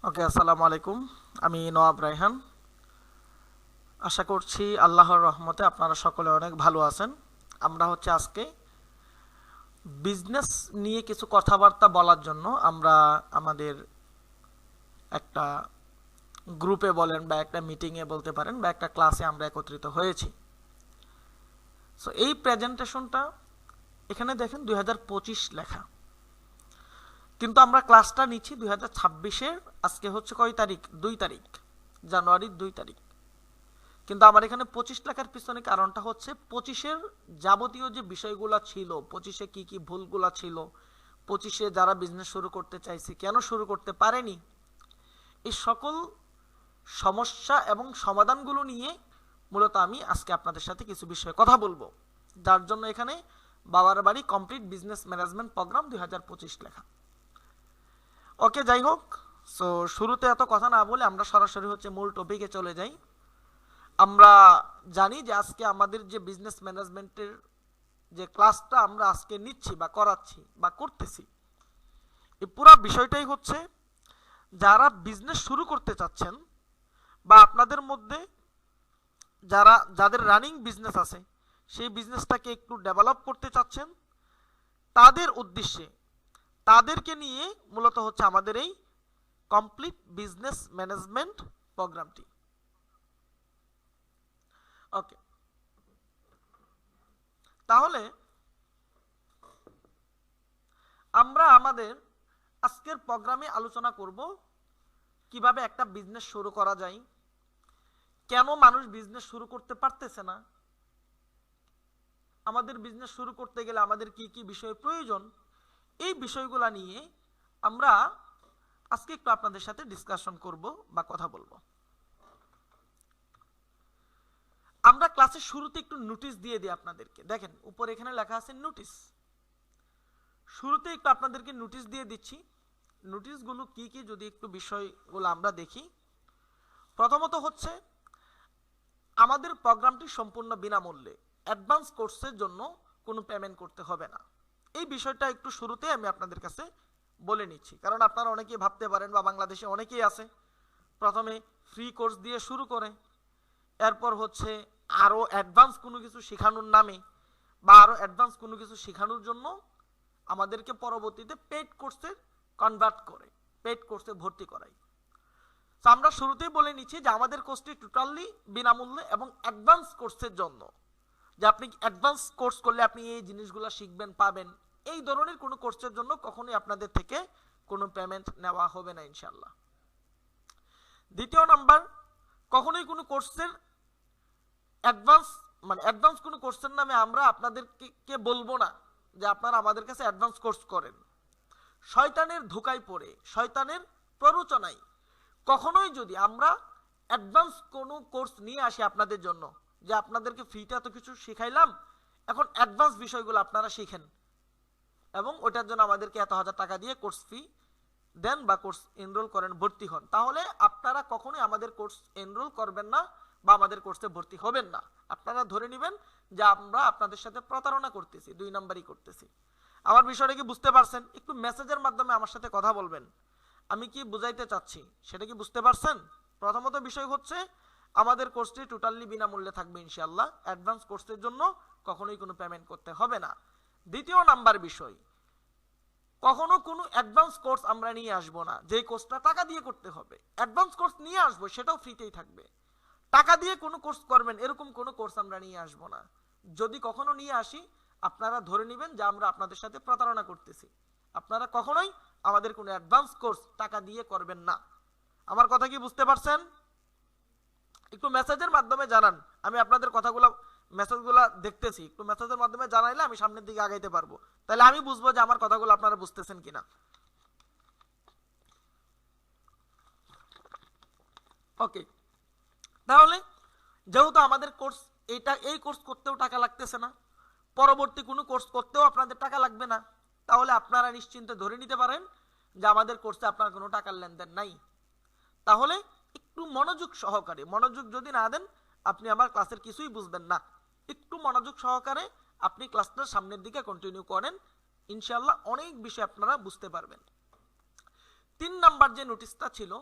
ওকে, আসসালামু আলাইকুম। আমি নওয়াব রায়হান। আশা করছি আল্লাহর রহমতে আপনারা সকলে অনেক ভালো আছেন। আমরা আজকে বিজনেস নিয়ে কিছু কথাবার্তা বলার জন্য আমরা আমাদের একটা গ্রুপে বলেন বা একটা মিটিংয়ে বলতে পারেন বা একটা ক্লাসে আমরা একত্রিত হয়েছি। সো এই প্রেজেন্টেশনটা এখানে দেখেন 2025 লেখা, কিন্তু আমরা ক্লাসটা নিচ্ছি 2026-এর। আজকে কয় তারিখ? 2 তারিখ, জানুয়ারির 2 তারিখ। কিন্তু আমার এখানে 25 লেখার পিছনে কারণটা 25-এর যাবতীয় যে বিষয়গুলো ছিল, 25-এ কি কি ভুলগুলো ছিল, 25-এ যারা বিজনেস শুরু করতে চাইছে কেন শুরু করতে পারেনি, এই সকল সমস্যা এবং সমাধানগুলো নিয়ে মূলত আমি আজকে আপনাদের সাথে কিছু বিষয়ে কথা বলবো, যার জন্য এখানে বাবার বাড়ি কমপ্লিট বিজনেস ম্যানেজমেন্ট প্রোগ্রাম 2025 লেখা। ওকে, যাই হোক। সো শুরুতে এত কথা না বলে আমরা সরাসরি মূল টপিকে চলে যাই। আমরা জানি যে আজকে আমাদের যে বিজনেস ম্যানেজমেন্টের যে ক্লাসটা আমরা আজকে নিচ্ছি বা করাচ্ছি বা করতেছি, এই পুরো বিষয়টাই যারা বিজনেস শুরু করতে চাচ্ছেন বা আপনাদের মধ্যে যাদের রানিং বিজনেস আছে, সেই বিজনেসটাকে একটু ডেভেলপ করতে চাচ্ছেন, তাদের উদ্দেশ্যে, তাদেরকে নিয়ে মূলত আমাদের এই কমপ্লিট বিজনেস ম্যানেজমেন্ট প্রোগ্রামটি। ওকে, তাহলে আমরা আমাদের আজকের প্রোগ্রামে আলোচনা করব কিভাবে একটা বিজনেস শুরু করা যায়, কেন মানুষ বিজনেস শুরু করতে পারতেছে না, আমাদের বিজনেস শুরু করতে গেলে আমাদের কি কি বিষয় প্রয়োজন, এই বিষয়গুলো নিয়ে আমরা আজকে একটু আপনাদের সাথে ডিসকাশন করব বা কথা বলবো। আমরা ক্লাসের শুরুতে একটু নোটিশ দিয়ে দিই আপনাদেরকে। দেখেন উপরে এখানে লেখা আছে নোটিশ। শুরুতে একটু আপনাদেরকে নোটিশ দিয়ে দিচ্ছি। নোটিশগুলো কি কি যদি একটু বিষয়গুলো আমরা দেখি। প্রথমত আমাদের প্রোগ্রামটি সম্পূর্ণ বিনামূল্যে, অ্যাডভান্স কোর্সের জন্য কোনো পেমেন্ট করতে হবে না। এই বিষয়টা একটু শুরুতে আমি আপনাদের কাছে বলে নিচ্ছি, কারণ আপনারা অনেকেই ভাবতে পারেন বা বাংলাদেশে অনেকেই আছে প্রথমে ফ্রি কোর্স দিয়ে শুরু করে, এরপর আরও অ্যাডভান্স কোনো কিছু শেখানোর নামে বা আরও অ্যাডভান্স কোনো কিছু শেখানোর জন্য আমাদেরকে পরবর্তীতে পেইড কোর্সে কনভার্ট করে, পেইড কোর্সে ভর্তি করায়। তো আমরা শুরুতেই বলে নিচ্ছি যে আমাদের কোর্সটি টোটালি বিনামূল্যে এবং অ্যাডভান্স কোর্সের জন্য, যে আপনি অ্যাডভান্স কোর্স করলে আপনি এই জিনিসগুলো শিখবেন, পাবেন, এই ধরনের কোনো কোর্সের জন্য কখনোই আপনাদের থেকে কোনো পেমেন্ট নেওয়া হবে না ইনশাল্লাহ। দ্বিতীয় নাম্বার, কখনোই কোনো কোর্সের অ্যাডভান্স কোনো কোর্সের নামে আমরা আপনাদেরকে বলবো না যে আপনারা আমাদের কাছে অ্যাডভান্স কোর্স করেন। শয়তানের ধোঁকায় পড়ে, শয়তানের প্ররোচনায় কখনোই যদি আমরা অ্যাডভান্স কোনো কোর্স নিয়ে আসি আপনাদের জন্য, যে আপনাদেরকে ফ্রিতে এত কিছু শিখাইলাম, এখন অ্যাডভান্স বিষয়গুলো আপনারা শিখেন এবং ওটার জন্য আমাদেরকে এত হাজার টাকা দিয়ে কোর্স ফি দেন বা কোর্স এনরোল করেন, ভর্তি হন, তাহলে আপনারা কখনোই আমাদের কোর্স এনরোল করবেন না বা আমাদের কোর্সে ভর্তি হবেন না। আপনারা ধরে নেবেন যে আমরা আপনাদের সাথে প্রতারণা করতেছি, 2 নাম্বারই করতেছি। আমার বিষয়টা কি বুঝতে পারছেন? একটু মেসেজের মাধ্যমে আমার সাথে কথা বলবেন, আমি কি বুঝাইতে চাচ্ছি সেটা কি বুঝতে পারছেন? প্রথমত বিষয় আমাদের কোর্সটি টোটালি বিনামূল্যে থাকবে ইনশাআল্লাহ, অ্যাডভান্স কোর্সের জন্য কখনোই কোনো পেমেন্ট করতে হবে না। দ্বিতীয় নাম্বার বিষয়, কখনো কোনো অ্যাডভান্স কোর্স আমরা নিয়ে আসবো না যে কোর্সটা টাকা দিয়ে করতে হবে। অ্যাডভান্স কোর্স নিয়ে আসবো, সেটাও ফ্রিতেই থাকবে। টাকা দিয়ে কোনো কোর্স করবেন এরকম কোনো কোর্স আমরা নিয়ে আসবো না। যদি কখনো নিয়ে আসি, আপনারা ধরে নেবেন যে আমরা আপনাদের সাথে প্রতারণা করতেছি। আপনারা কখনোই আমাদের কোনো অ্যাডভান্স কোর্স টাকা দিয়ে করবেন না। আমার কথা কি বুঝতে পারছেন? একটু মেসেজের মাধ্যমে জানান, আমি আপনাদের মেসেজগুলো দেখতেছি। একটু মেসেজের মাধ্যমে জানাইলে আমি সামনের দিকে আগাইতে পারবো, তাহলে আমি বুঝবো যে আমার কথাগুলো আপনারা বুঝতেছেন কিনা। ওকে, তাহলে যেহেতু আমাদের কোর্স এই কোর্স করতেও টাকা লাগতেছে না, পরবর্তী কোনো কোর্স করতেও আপনাদের টাকা লাগবে না, তাহলে আপনারা নিশ্চিন্তে ধরে নিতে পারেন যে আমাদের কোর্সে আপনার কোনো টাকার লেনদেন নাই। তাহলে একটু মনোযোগ সহকারে, মনোযোগ যদি না দেন আপনি আমার ক্লাসের কিছুই বুঝবেন না। একটু মনোযোগ সহকারে আপনি ক্লাসটা সামনের দিকে কন্টিনিউ করেন, ইনশাআল্লাহ অনেক বিষয় আপনারা বুঝতে পারবেন। 3 নাম্বার যে নোটিশটা ছিল,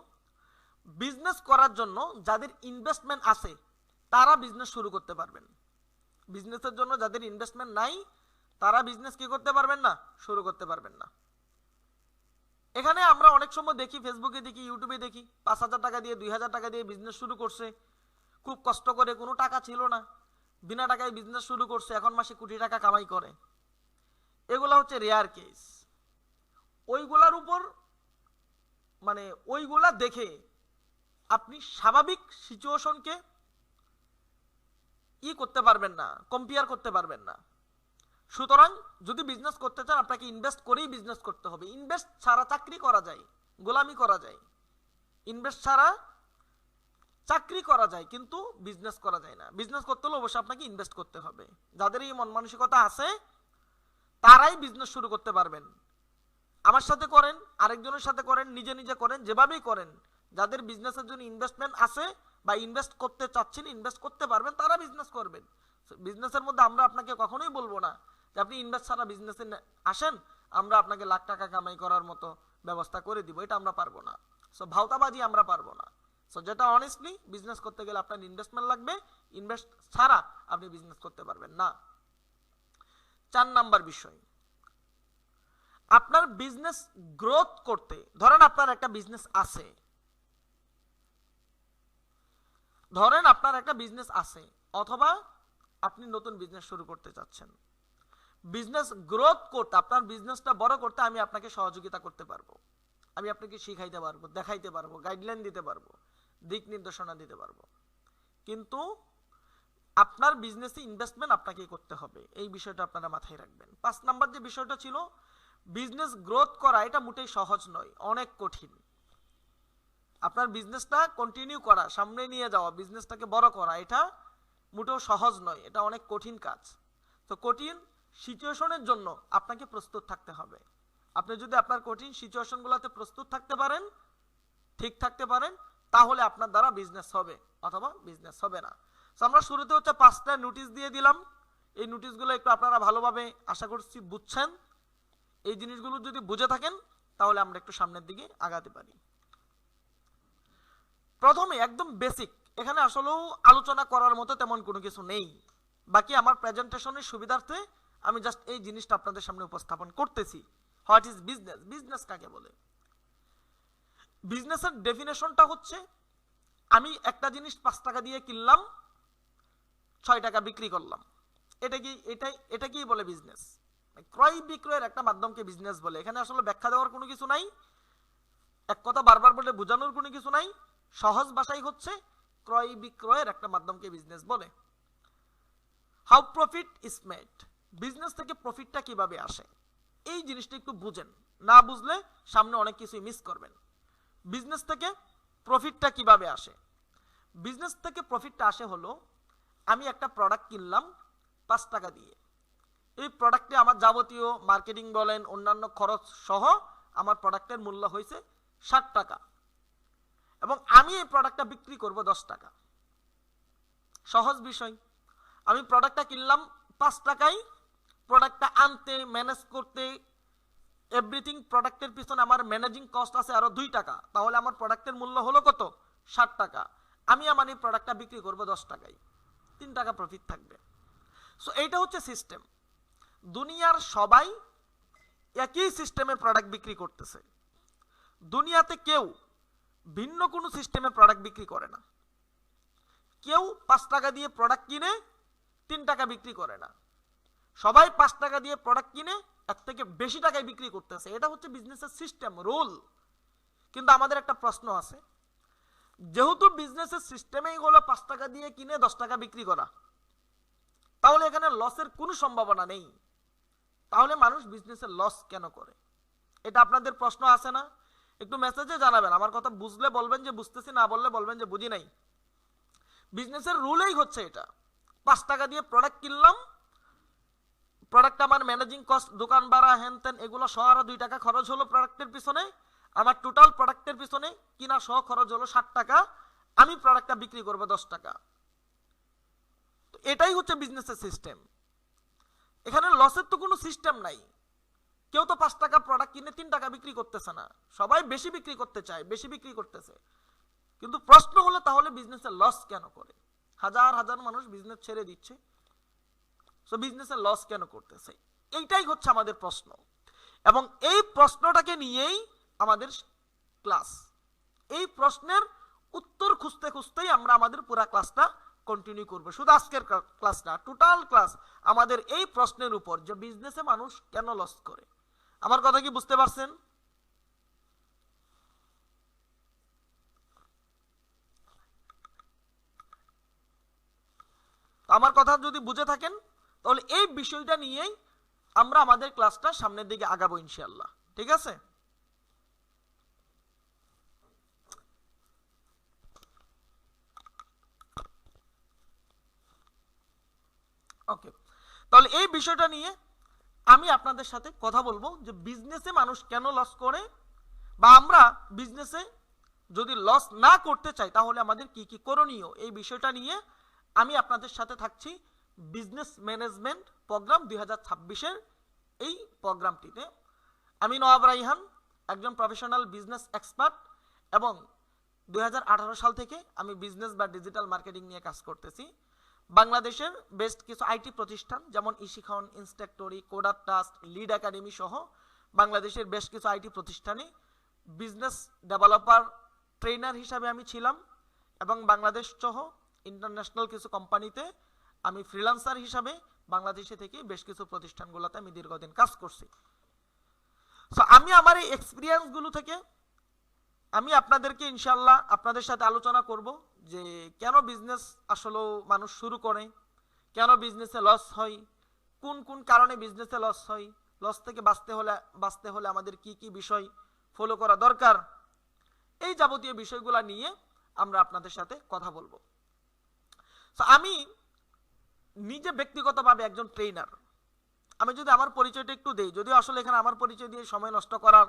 বিজনেস করার জন্য যাদের ইনভেস্টমেন্ট আছে তারা বিজনেস শুরু করতে পারবেন। বিজনেসের জন্য যাদের ইনভেস্টমেন্ট নাই তারা বিজনেস কি করতে পারবেন না, শুরু করতে পারবেন না। এখানে আমরা অনেক সময় দেখি, ফেসবুকে দেখি, ইউটিউবে দেখি, 5,000 টাকা দিয়ে 2,000 টাকা দিয়ে বিজনেস শুরু করছে, খুব কষ্ট করে, কোনো টাকা ছিল না, বিনা টাকায় বিজনেস শুরু করছে, এখন মাসে কোটি টাকা কামাই করে। এগুলা হচ্ছে রেয়ার কেস। ওইগুলার উপর মানে ওইগুলা দেখে আপনি স্বাভাবিক সিচুয়েশনকে করতে পারবেন না, কম্পেয়ার করতে পারবেন না। সুতরাং যদি বিজনেস করতে চান আপনাকে ইনভেস্ট করেই বিজনেস করতে হবে। ইনভেস্ট ছাড়া চাকরি করা যায়, গোলামি করা যায়, ইনভেস্ট ছাড়া চাকরি করা যায়, কিন্তু বিজনেস করা যায় না। বিজনেস করতে হলে অবশ্যই আপনাকে ইনভেস্ট করতে হবে। যাদের এই মন মানসিকতা আছে তারাই বিজনেস শুরু করতে পারবেন। আমার সাথে করেন, আরেকজনের সাথে করেন, নিজে নিজে করেন, যেভাবেই করেন, যাদের বিজনেসের জন্য ইনভেস্টমেন্ট আছে বা ইনভেস্ট করতে চাচ্ছেন, ইনভেস্ট করতে পারবেন, তারা বিজনেস করবেন। বিজনেসের মধ্যে আমরা আপনাকে কখনোই বলবো না যে আপনি ইনভেস্ট ছাড়া বিজনেসে আসেন, আমরা আপনাকে লাখ টাকা কামাই করার মতো ব্যবস্থা করে দিব, এটা আমরা পারবো না। সো ভাওতাবাজি আমরা পারবো না। সো যেটা অনেস্টলি, বিজনেস করতে গেলে আপনার ইনভেস্টমেন্ট লাগবে, ইনভেস্ট ছাড়া আপনি বিজনেস করতে পারবেন না। 4 নাম্বার বিষয়, আপনার বিজনেস গ্রোথ করতে, ধরেন আপনার একটা বিজনেস আছে, অথবা আপনি নতুন বিজনেস শুরু করতে চাচ্ছেন। বিজনেস গ্রোথ করতে, আপনার বিজনেসটা বড় করতে আমি আপনাকে সহযোগিতা করতে পারবো, আমি আপনাকে শিখাইতে পারবো, দেখাইতে পারবো, গাইডলাইন দিতে পারবো, দিক নির্দেশনা দিতে পারবো, কিন্তু আপনার বিজনেসে ইনভেস্টমেন্ট আপনাকে করতে হবে। এই বিষয়টা আপনারা মাথায় রাখবেন। 5 নাম্বার যে বিষয়টা ছিল, বিজনেস গ্রোথ করা এটা মোটেই সহজ নয়, অনেক কঠিন। আপনার বিজনেসটা কন্টিনিউ করা, সামনে নিয়ে যাওয়া, বিজনেসটাকে বড় করা, এটা মোটেও সহজ নয়, এটা অনেক কঠিন কাজ। তো কঠিন সিচুয়েশনের জন্য আপনাকে প্রস্তুত থাকতে হবে। আপনি যদি আপনার কঠিন সিচুয়েশনগুলোতে প্রস্তুত থাকতে পারেন, ঠিক থাকতে পারেন, তাহলে আপনার দ্বারা বিজনেস হবে অথবা বিজনেস হবে না। তো আমরা শুরুতে হচ্ছে 5টা নোটিশ দিয়ে দিলাম। এই নোটিশগুলো একটু আপনারা ভালোভাবে আশা করছি বুঝছেন। এই জিনিসগুলো যদি বুঝে থাকেন তাহলে আমরা একটু সামনের দিকে আগাতে পারি। প্রথমে একদম বেসিক, এখানে আসলেও আলোচনা করার মতো তেমন কোনো কিছু নেই, বাকি আমার প্রেজেন্টেশনের সুবিধার্থে আমি জাস্ট এই জিনিসটা আপনাদের সামনে উপস্থাপন করতেছি। What is business? বিজনেস কাকে বলে? বিজনেসের ডেফিনেশনটা হচ্ছে, আমি একটা জিনিস 5 টাকা দিয়ে কিনলাম, 6 টাকা বিক্রি করলাম, এটা কি বলে বিজনেস? ক্রয় বিক্রয়ের একটা মাধ্যমকে বিজনেস বলে। এখানে আসলে ব্যাখ্যা দেওয়ার কোনো কিছু নাই, এক কথা বারবার বলে বোঝানোর কোনো কিছু নাই। সহজ ভাষাই হচ্ছে ক্রয় বিক্রয়ের একটা মাধ্যমকে বিজনেস বলে। How profit is made, business থেকে প্রফিটটা কিভাবে আসে, এই জিনিসটা একটু বুঝেন। না বুঝলে সামনে অনেক কিছুই মিস করবেন। বিজনেস থেকে প্রফিটটা কিভাবে আসে? বিজনেস থেকে প্রফিটটা আসে হলো, আমি একটা প্রোডাক্ট কিনলাম 5 টাকা দিয়ে, এই প্রোডাক্টে আমার যাবতীয় মার্কেটিং বলেন, অন্যান্য খরচ সহ আমার প্রোডাক্টের মূল্য হয়েছে 60 টাকা, এবং আমি এই প্রোডাক্টটা বিক্রি করব 10 টাকা। সহজ বিষয়। আমি প্রোডাক্টটা কিনলাম 5 টাকায়, প্রোডাক্টটা আনতে, ম্যানেজ করতে, এভরিথিং, প্রোডাক্টের পিছনে আমার ম্যানেজিং কস্ট আছে আরো 2 টাকা, তাহলে আমার প্রোডাক্টের মূল্য হলো কত? 60 টাকা। আমি আমার এই প্রোডাক্টটা বিক্রি করব 10 টাকায়, 3 টাকা প্রফিট থাকবে। সো এইটা হচ্ছে সিস্টেম। দুনিয়ার সবাই একই সিস্টেমে প্রোডাক্ট বিক্রি করতেছে। দুনিয়াতে কেউ ভিন্ন কোনো সিস্টেমে প্রোডাক্ট বিক্রি করে না। কেউ 5 টাকা দিয়ে প্রোডাক্ট কিনে 3 টাকা বিক্রি করে না। সবাই 5 টাকা দিয়ে প্রোডাক্ট কিনে এর থেকে বেশি টাকায় বিক্রি করতেছে। এটা হচ্ছে বিজনেসের সিস্টেম, রুল। কিন্তু আমাদের একটা প্রশ্ন আছে, যেহেতু বিজনেসের সিস্টেমেই হলো 5 টাকা দিয়ে কিনে 10 টাকা বিক্রি করা, তাহলে এখানে লসের কোনো সম্ভাবনা নেই। তাহলে মানুষ বিজনেসে লস কেন করে? এটা আপনাদের প্রশ্ন আছে না? একটু মেসেজে জানাবেন। আমার কথা বুঝলে বলবেন যে বুঝতেছি, না বললে বলবেন যে বুঝি নাই। বিজনেসের রুলেই হচ্ছে এটা। 5 টাকা দিয়ে প্রোডাক্ট কিনলাম, প্রোডাক্ট আমার ম্যানেজিং কস্ট, দোকান ভাড়া, হ্যান ত্যান, এগুলো সহ আরো 2 টাকা খরচ হলো প্রোডাক্টের পিছনে। আমার টোটাল প্রোডাক্টের পিছনে কিনা সহ খরচ হলো 60 টাকা। আমি প্রোডাক্টটা বিক্রি করবো 10 টাকা। এটাই হচ্ছে বিজনেসের সিস্টেম। এখানে লসের তো কোনো সিস্টেম নাই। কেউ তো 5 টাকা প্রোডাক্ট কিনে 3 টাকা বিক্রি করতেছে না, সবাই বেশি বিক্রি করতে চায়, বেশি বিক্রি করতেছে। কিন্তু প্রশ্ন হলো তাহলে বিজনেসে লস কেন করে? হাজার হাজার মানুষ বিজনেস ছেড়ে দিচ্ছে, সো বিজনেসে লস কেন করতেছে? এইটাই হচ্ছে আমাদের প্রশ্ন, এবং এই প্রশ্নটাকে নিয়েই আমাদের ক্লাস। এই প্রশ্নের উত্তর খুঁজতে খুঁজতেই আমরা আমাদের পুরো ক্লাসটা কন্টিনিউ করব। শুধু আজকের ক্লাসটা, টোটাল ক্লাস আমাদের এই প্রশ্নের উপর যে বিজনেসে মানুষ কেন লস করে। আমার কথা কি বুঝতে পারছেন? আমার কথা যদি বুঝে থাকেন তাহলে এই বিষয়টা নিয়েই আমরা আমাদের ক্লাসটা সামনের দিকে আগাবো ইনশাআল্লাহ। ঠিক আছে? ওকে, তাহলে এই বিষয়টা নিয়ে আমি আপনাদের সাথে কথা বলবো যে বিজনেসে মানুষ কেন লস করে, বা আমরা বিজনেসে যদি লস না করতে চাই তাহলে আমাদের কি কি করণীয়, এই বিষয়টা নিয়ে আমি আপনাদের সাথে থাকছি বিজনেস ম্যানেজমেন্ট প্রোগ্রাম 2026-এর এই প্রোগ্রামটিতে। আমি নওয়াব রাইহান, একজন প্রফেশনাল বিজনেস এক্সপার্ট, এবং 2018 সাল থেকে আমি বিজনেস বা ডিজিটাল মার্কেটিং নিয়ে কাজ করতেছি। বাংলাদেশের বেস্ট কিছু আইটি প্রতিষ্ঠান যেমন eShikhon, Instructory, Coder Trust, Lead Academy সহ বাংলাদেশের বেশ কিছু আইটি প্রতিষ্ঠানে বিজনেস ডেভেলপার ট্রেনার হিসাবে আমি ছিলাম, এবং বাংলাদেশ সহ ইন্টারন্যাশনাল কিছু কোম্পানিতে আমি ফ্রিল্যান্সার হিসাবে বাংলাদেশে থেকে বেশ কিছু প্রতিষ্ঠানগুলোতে আমি দীর্ঘদিন কাজ করছি। সো আমি আমার এই এক্সপিরিয়েন্সগুলো থেকে আমি আপনাদেরকে ইনশাল্লাহ আপনাদের সাথে আলোচনা করব যে কেন বিজনেস আসলে মানুষ শুরু করে, কেন বিজনেসে লস হয়, কোন কোন কারণে বিজনেসে লস হয়, লস থেকে বাঁচতে হলে আমাদের কি কি বিষয় ফলো করা দরকার, এই যাবতীয় বিষয়গুলো নিয়ে আমরা আপনাদের সাথে কথা বলবো। সো আমি নিজে ব্যক্তিগতভাবে একজন ট্রেনার। আমি যদি আমার পরিচয়টা একটু দেই, যদিও আসলে এখানে আমার পরিচয় দিয়ে সময় নষ্ট করার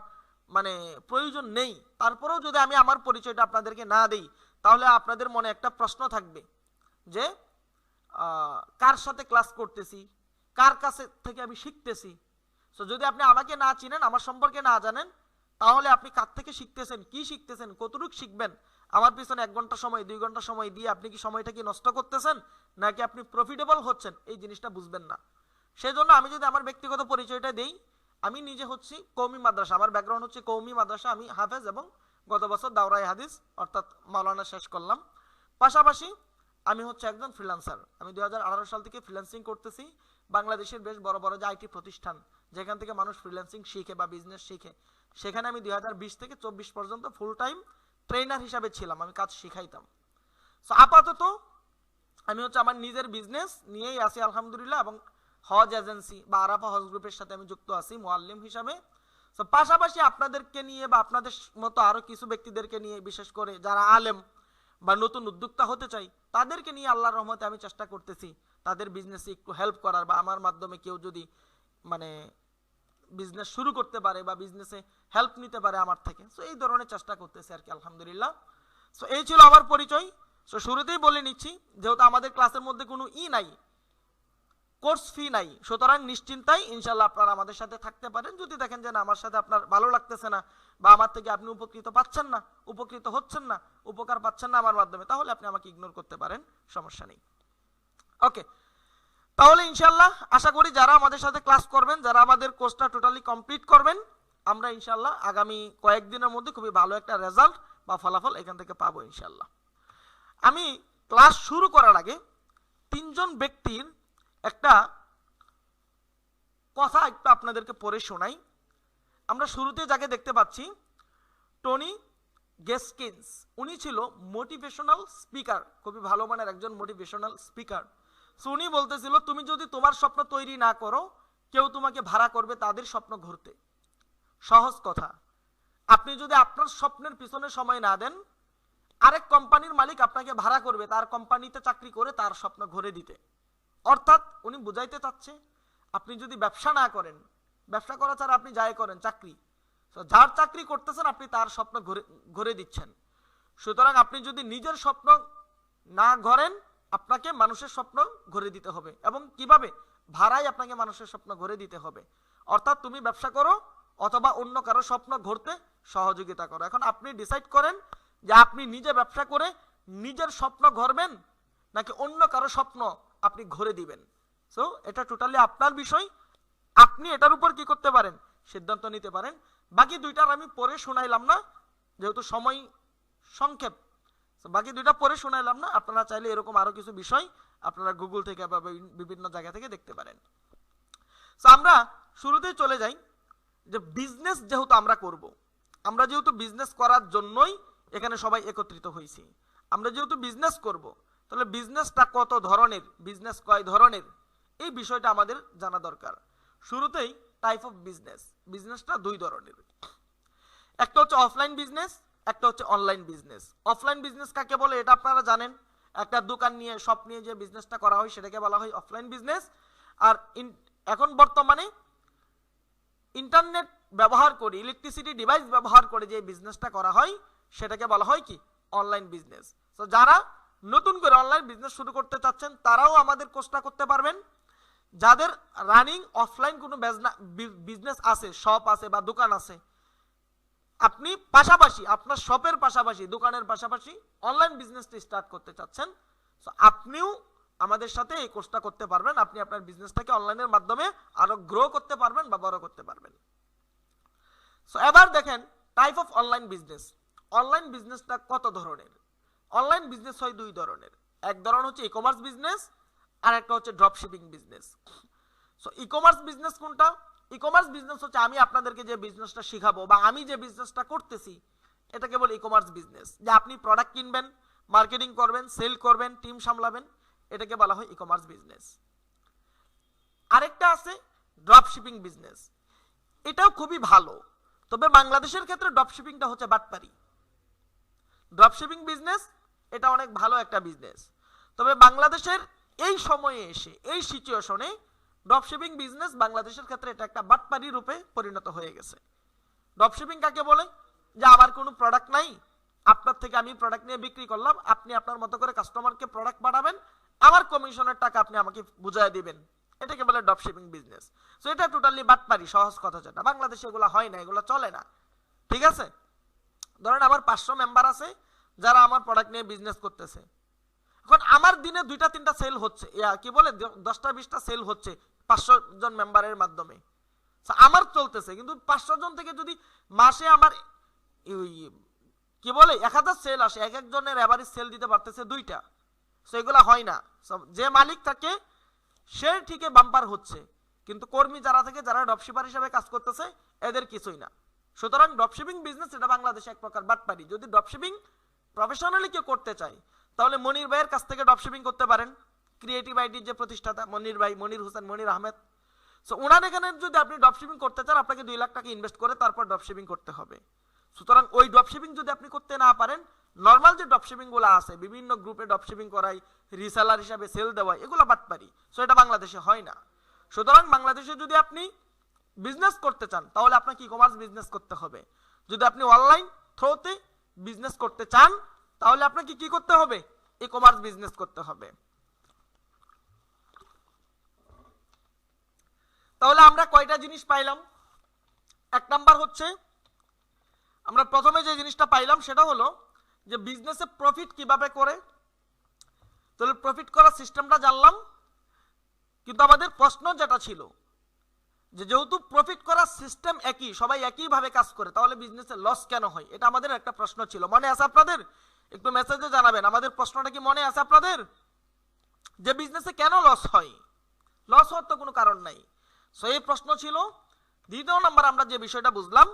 মানে প্রয়োজন নেই, তারপরেও যদি আমি আমার পরিচয়টা আপনাদেরকে না দেই তাহলে আপনাদের মনে একটা প্রশ্ন থাকবে যে কার সাথে ক্লাস করতেছি, কার কাছে থেকে আমি শিখতেছি। সো যদি আপনি আমাকে না চিনেন, আমার সম্পর্কে না জানেন, তাহলে আপনি কার থেকে শিখতেছেন, কি শিখতেছেন, কতটুকু শিখবেন, আমার পিছনে 1 ঘন্টা সময় 2 ঘন্টা সময় দিয়ে আপনি কি সময়টা কি নষ্ট করতেছেন নাকি আপনি প্রফিটেবল হচ্ছেন, এই জিনিসটা বুঝবেন না। সেই জন্য আমি যদি আমার ব্যক্তিগত পরিচয়টা দেই, আমি নিজে হচ্ছি কওমি মাদ্রাসা, আমার ব্যাকগ্রাউন্ড হচ্ছে কওমি মাদ্রাসা, আমি হাফেজ এবং গত বছর দাওরায়ে হাদিস অর্থাৎ মাওলানা শেষ করলাম। পাশাপাশি আমি হচ্ছে একজন ফ্রিল্যান্সার। আমি 2018 সাল থেকে ফ্রিল্যান্সিং করতেছি। বাংলাদেশের বেশ বড় বড় যে আইটি প্রতিষ্ঠান যেখান থেকে মানুষ ফ্রিল্যান্সিং শিখে বা বিজনেস শিখে, সেখানে আমি 2020 থেকে 24 পর্যন্ত ফুল টাইম ট্রেনার হিসাবে ছিলাম, আমি কাজ শিখাইতাম। সো আপাতত আমি হচ্ছে আমার নিজের বিজনেস নিয়েই আছি আলহামদুলিল্লাহ, এবং হজ এজেন্সি বা আরাফা হজ গ্রুপের সাথে আমি যুক্ত আছি মুআল্লিম হিসাবে। সো পাশাপাশি আপনাদেরকে নিয়ে বা আপনাদের মতো আরো কিছু ব্যক্তিদেরকে নিয়ে, বিশেষ করে যারা আলেম বা নতুন উদ্যোক্তা হতে চাই, তাদেরকে নিয়ে আল্লাহর রহমতে আমি চেষ্টা করতেছি তাদের বিজনেসে একটু হেল্প করার, বা আমার মাধ্যমে কেউ যদি মানে বিজনেস শুরু করতে পারে বা বিজনেসে হেল্প নিতে পারে আমার থেকে, সো এই ধরনের চেষ্টা করতেছি আর কি আলহামদুলিল্লাহ। সো এই ছিল আমার পরিচয়। সো শুরুতেই বলে নিচ্ছি, যেহেতু আমাদের ক্লাসের মধ্যে কোনো নাই, কোর্স ফি নাই, সুতরাং নিশ্চিন্তায় ইনশাল্লাহ আপনারা আমাদের সাথে থাকতে পারেন। যদি দেখেন যে না আমার সাথে আপনার ভালো লাগতেছে না বা আমার থেকে আপনি উপকৃত পাচ্ছেন না, উপকৃত হচ্ছেন না, উপকার পাচ্ছেন না আমার মাধ্যমে, তাহলে আপনি আমাকে ইগনোর করতে পারেন, সমস্যা নেই। ওকে, তাহলে ইনশাল্লাহ আশা করি যারা আমাদের সাথে ক্লাস করবেন, যারা আমাদের কোর্সটা টোটালি কমপ্লিট করবেন, আমরা ইনশাল্লাহ আগামী কয়েকদিনের মধ্যে খুবই ভালো একটা রেজাল্ট বা ফলাফল এখান থেকে পাবো ইনশাল্লাহ। আমি ক্লাস শুরু করার আগে 3 জন ব্যক্তির একটা কথা একটু আপনাদেরকে পড়ে শোনাই। আমরা শুরুতে যাকে দেখতে পাচ্ছি, টনি গেস্কিন্স, উনি ছিল মোটিভেশনাল স্পিকার, খুবই ভালো মানের একজন মোটিভেশনাল স্পিকার। সো উনি বলতেছিল, তুমি যদি তোমার স্বপ্ন তৈরি না করো, কেউ তোমাকে ভাড়া করবে তাদের স্বপ্ন ঘুরতে। সহজ কথা, আপনি যদি আপনার স্বপ্নের পিছনে সময় না দেন, আরেক কোম্পানির মালিক আপনাকে ভাড়া করবে তার কোম্পানিতে চাকরি করে তার স্বপ্ন ঘুরে দিতে। অর্থাৎ উনি বুঝাইতে চাচ্ছে, আপনি যদি ব্যবসা না করেন, ব্যবসা করা ছাড়া আপনি যাই করেন চাকরি, যার চাকরি করতেছেন আপনি তার স্বপ্ন ঘুরে দিচ্ছেন। সুতরাং আপনি যদি নিজের স্বপ্ন না গড়েন, আপনাকে মানুষের স্বপ্ন ঘুরে দিতে হবে। এবং কিভাবে? ভাড়ায় আপনাকে মানুষের স্বপ্ন ঘুরে দিতে হবে। অর্থাৎ তুমি ব্যবসা করো অথবা অন্য কারো স্বপ্ন ঘুরতে সহযোগিতা করো। এখন আপনি ডিসাইড করেন যে আপনি নিজে ব্যবসা করে নিজের স্বপ্ন গড়বেন নাকি অন্য কারো স্বপ্ন আপনি ঘুরে দিবেন। সো এটা টোটালি আপনার বিষয়, আপনি এটার উপর কি করতে পারেন, সিদ্ধান্ত নিতে পারেন। বাকি দুইটার আমি পরে শোনাইলাম না, যেহেতু সময় সংক্ষেপ, বাকি দুইটা পরে শোনাইলাম না। আপনারা চাইলে এরকম আরো কিছু বিষয় আপনারা গুগল থেকে বা বিভিন্ন জায়গা থেকে দেখতে পারেন। সো আমরা শুরুতেই চলে যাই যে বিজনেস যেহেতু আমরা করব, আমরা যেহেতু বিজনেস করার জন্যই এখানে সবাই একত্রিত হয়েছি, আমরা যেহেতু বিজনেস করব তাহলে বিজনেসটা কত ধরনের, বিজনেস কয় ধরনের, এই বিষয়টা আমাদের জানা দরকার। শুরুতেই টাইপ অফ বিজনেস, বিজনেসটা দুই ধরনের, একটা হচ্ছে অফলাইন বিজনেস, একটা হচ্ছে অনলাইন বিজনেস। অফলাইন বিজনেস কাকে বলে এটা আপনারা জানেন, একটা দোকান নিয়ে শপ নিয়ে যে বিজনেসটা করা হয় সেটাকে বলা হয় অফলাইন বিজনেস। আর এখন বর্তমানে ইন্টারনেট ব্যবহার করে, ইলেকট্রিসিটি ডিভাইস ব্যবহার করে যে বিজনেসটা করা হয় সেটাকে বলা হয় কি অনলাইন বিজনেস। তো যারা নতুন করে অনলাইন বিজনেস শুরু করতে চাচ্ছেন তারাও আমাদের কোর্সটা করতে পারবেন। যাদের রানিং অফলাইন কোনো বিজনেস আছে, শপ আছে বা দোকান আছে, আপনি পাশাপাশি আপনার শপের পাশাপাশি দোকানের পাশাপাশি অনলাইন বিজনেসটা স্টার্ট করতে চাচ্ছেন, সো আপনিও আমাদের সাথে এই কোর্সটা করতে পারবেন। আপনি আপনার বিজনেসটাকে অনলাইনের মাধ্যমে আরো গ্রো করতে পারবেন বা বড় করতে পারবেন। সো এবার দেখেন type of online business. Online বিজনেসটা কত ধরনের? অনলাইন বিজনেস হয় দুই ধরনের, এক ধরনের হচ্ছে ই কমার্স বিজনেস আর একটা হচ্ছে drop shipping business. So e commerce business কোনটা? ই কমার্স বিজনেস হচ্ছে আমি আপনাদেরকে যে বিজনেসটা শিখাবো বা আমি যে বিজনেসটা করতেছি এটাকে বলে ই কমার্স বিজনেস, যে আপনি প্রোডাক্ট কিনবেন, মার্কেটিং করবেন, সেল করবেন, টিম সামলাবেন, এটাকে বলা হয় ই কমার্স বিজনেস। আরেকটা আছে ড্রপ শিপিং বিজনেস, এটাও খুবই ভালো, তবে বাংলাদেশের ক্ষেত্রে ড্রপ শিপিংটা হচ্ছে বাটপারি। ড্রপ শিপিং বিজনেস এটা অনেক ভালো একটা বিজনেস, তবে বাংলাদেশের এই সময়ে এসে এই সিচুয়েশনে ড্রপ শিপিং বিজনেস বাংলাদেশের ক্ষেত্রে এটা একটা বাটপারি রূপে পরিণত হয়ে গেছে। ড্রপ শিপিং কাকে বলে? যে আমার কোনো প্রোডাক্ট নাই, আপনার থেকে আমি প্রোডাক্ট নিয়ে বিক্রি করলাম, আপনি আপনার মতো করে কাস্টমারকে প্রোডাক্ট পাঠাবেন, আমার কমিশনের টাকা আপনি আমাকে বুঝায় দিবেন, এটাকে বলে ড্রপ শিপিং বিজনেস। সো এটা টোটালি বাটপারি, সহজ কথা যেটা, বাংলাদেশে এগুলো হয় না, এগুলো চলে না, ঠিক আছে? ধরেন আমার 500 মেম্বার আছে যারা আমার প্রোডাক্ট নিয়ে বিজনেস করতেছে, এখন আমার দিনে 2টা-3টা সেল হচ্ছে, কি বলে 10টা-20টা সেল হচ্ছে 500 জন মেম্বারের মাধ্যমে, আমার চলতেছে, কিন্তু 500 জন থেকে যদি মাসে আমার কি বলে 1000 সেল আসে, এক একজনের এভারেজ সেল দিতে পারতেছে 2টা, সো এগুলা হয় না। যে মালিক থাকে সে ঠিকই বাম্পার হচ্ছে, কিন্তু কর্মী যারা থাকে, যারা ড্রপশিপার হিসেবে কাজ করতেছে, এদের কিছুই না। সুতরাং ড্রপশিপিং বিজনেস এটা বাংলাদেশে এক প্রকার বাটপারি। যদি ড্রপশিপিং প্রফেশনালি কেউ করতে চায় তাহলে মনির ভাইয়ের কাছ থেকে ড্রপশিপিং করতে পারেন, ক্রিয়েটিভ আইডির যে প্রতিষ্ঠাতা মনির ভাই, মনির হোসেন, মনির আহমেদ। সো ওনার এখানে যদি আপনি ড্রপশিপিং করতে চান আপনাকে 2 লাখ টাকা ইনভেস্ট করে তারপর ড্রপশিপিং করতে হবে। সুতরাং ওই ড্রপশিপিং যদি আপনি করতে না পারেন, নর্মাল যে ড্রপশিপিং গুলো আছে, বিভিন্ন গ্রুপে ড্রপশিপিং করাই, রিসেলার হিসাবে সেল দেওয়া, এগুলো বাটপারি। সো এটা বাংলাদেশে হয় না। সুতরাং বাংলাদেশে যদি আপনি বিজনেস করতে চান তাহলে আপনাকে ই কমার্স বিজনেস করতে হবে। যদি আপনি অনলাইন থ্রুতে বিজনেস করতে চান তাহলে আপনাকে কি করতে হবে? ই কমার্স বিজনেস করতে হবে। তাহলে আমরা কয়টা জিনিস পাইলাম? এক নাম্বার হচ্ছে আমরা প্রথমে যে জিনিসটা পাইলাম সেটা হলো যে বিজনেসে প্রফিট কিভাবে করে, তাহলে প্রফিট করার সিস্টেমটা জানলাম। কিন্তু আমাদের প্রশ্ন যেটা ছিল যে যেহেতু প্রফিট করার সিস্টেম একই, সবাই একই ভাবে কাজ করে, তাহলে বিজনেসে লস কেন হয়? এটা আমাদের একটা প্রশ্ন ছিল, মনে আছে আপনাদের? একটু মেসেজে জানাবেন আমাদের প্রশ্নটা কি মনে আছে আপনাদের, যে বিজনেসে কেন লস হয়? লস হওয়ার তো কোনো কারণ নাই। সো এই প্রশ্ন ছিল। দ্বিতীয় নাম্বার আমরা যে বিষয়টা বুঝলাম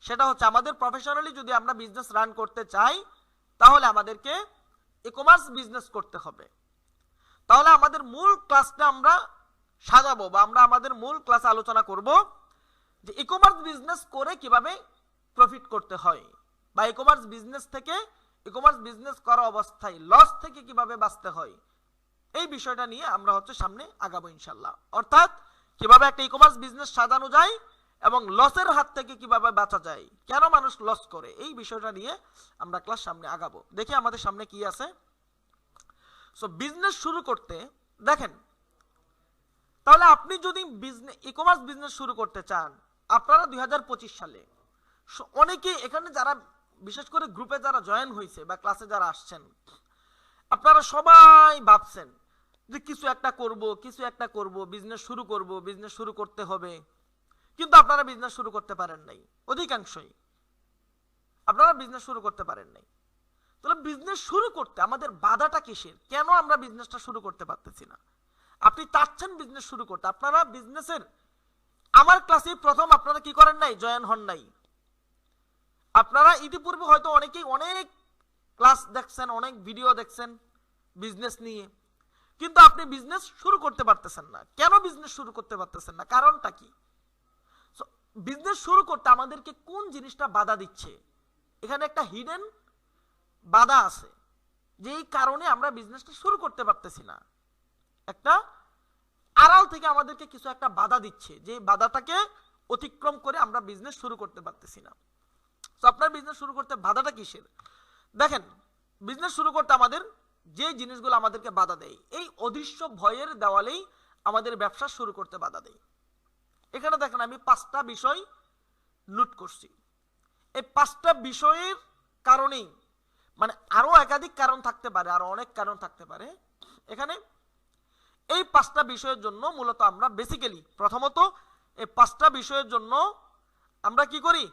সেটা হচ্ছে আমাদের প্রফেশনালি যদি আমরা বিজনেস রান করতে চাই তাহলে আমাদেরকে ই কমার্স বিজনেস করতে হবে। তাহলে আমাদের মূল ক্লাসটা আমরা সাজাবো বা আমরা আমাদের মূল ক্লাসে আলোচনা করব যে ই কমার্স বিজনেস করে কিভাবে প্রফিট করতে হয়, বা ই কমার্স বিজনেস থেকে, ই কমার্স বিজনেস করা অবস্থায় লস থেকে কিভাবে বাঁচতে হয়, এই বিষয়টা নিয়ে আমরা হচ্ছে সামনে আগাবো ইনশাল্লাহ। অর্থাৎ কিভাবে একটা ই কমার্স বিজনেস সাজানো যায় এবং লসের হাত থেকে কিভাবে বাঁচা যায়, কেন মানুষ লস করে, এই বিষয়টা নিয়ে আমরা ক্লাস সামনে আগাবো। দেখি আমাদের সামনে কি আছে। সো বিজনেস শুরু করতে দেখেন তাহলে আপনি যদি ই কমার্স বিজনেস শুরু করতে চান, আপনারা 2025 সালে অনেকেই এখানে যারা বিশেষ করে গ্রুপে যারা জয়েন হয়েছে বা ক্লাসে যারা আসছেন, আপনারা সবাই ভাবছেন যে কিছু একটা করব, বিজনেস শুরু করতে হবে, কিন্তু আপনারা বিজনেস শুরু করতে পারেন নাই। অধিকাংশই আপনারা বিজনেস শুরু করতে পারেন নাই। তাহলে বিজনেস শুরু করতে আমাদের বাধাটা কিসের? কেন আমরা বিজনেসটা শুরু করতে পারতেছি না? আপনি চাচ্ছেন বিজনেস শুরু করতে, আপনারা বিজনেসের আমার ক্লাসে প্রথম আপনারা কি করেন নাই? জয়েন হন নাই। আপনারা ইতিপূর্বে হয়তো অনেকেই অনেক ক্লাস দেখছেন, অনেক ভিডিও দেখছেন বিজনেস নিয়ে, কিন্তু আপনি বিজনেস শুরু করতে পারতেছেন না। কেন বিজনেস শুরু করতে পারতেছেন না? কারণটা কি? বিজনেস শুরু করতে আমাদেরকে কোন জিনিসটা বাধা দিচ্ছে? এখানে একটা হিডেন বাধা আছে, যেই কারণে আমরা বিজনেসটা শুরু করতে পারতেছি না। একটা আড়াল থেকে আমাদেরকে কিছু একটা বাধা দিচ্ছে, যে বাধাটাকে অতিক্রম করে আমরা বিজনেস শুরু করতে পারতেছি না। তো আপনার বিজনেস শুরু করতে বাধাটা কিসের? দেখেন, বিজনেস শুরু করতে আমাদের যে জিনিসগুলো আমাদেরকে বাধা দেয়, এই অদৃশ্য ভয়ের দেওয়ালেই আমাদের ব্যবসা শুরু করতে বাধা দেয়। এখানে দেখেন আমি 5টা বিষয় নোট করছি। এই 5টা বিষয়ের কারণেই, মানে আরো একাধিক কারণ থাকতে পারে, আরো অনেক কারণ থাকতে পারে। এখানে এই 5টা বিষয়ের জন্য মূলত আমরা বেসিক্যালি প্রথমত এই 5টা বিষয়ের জন্য আমরা কি করি?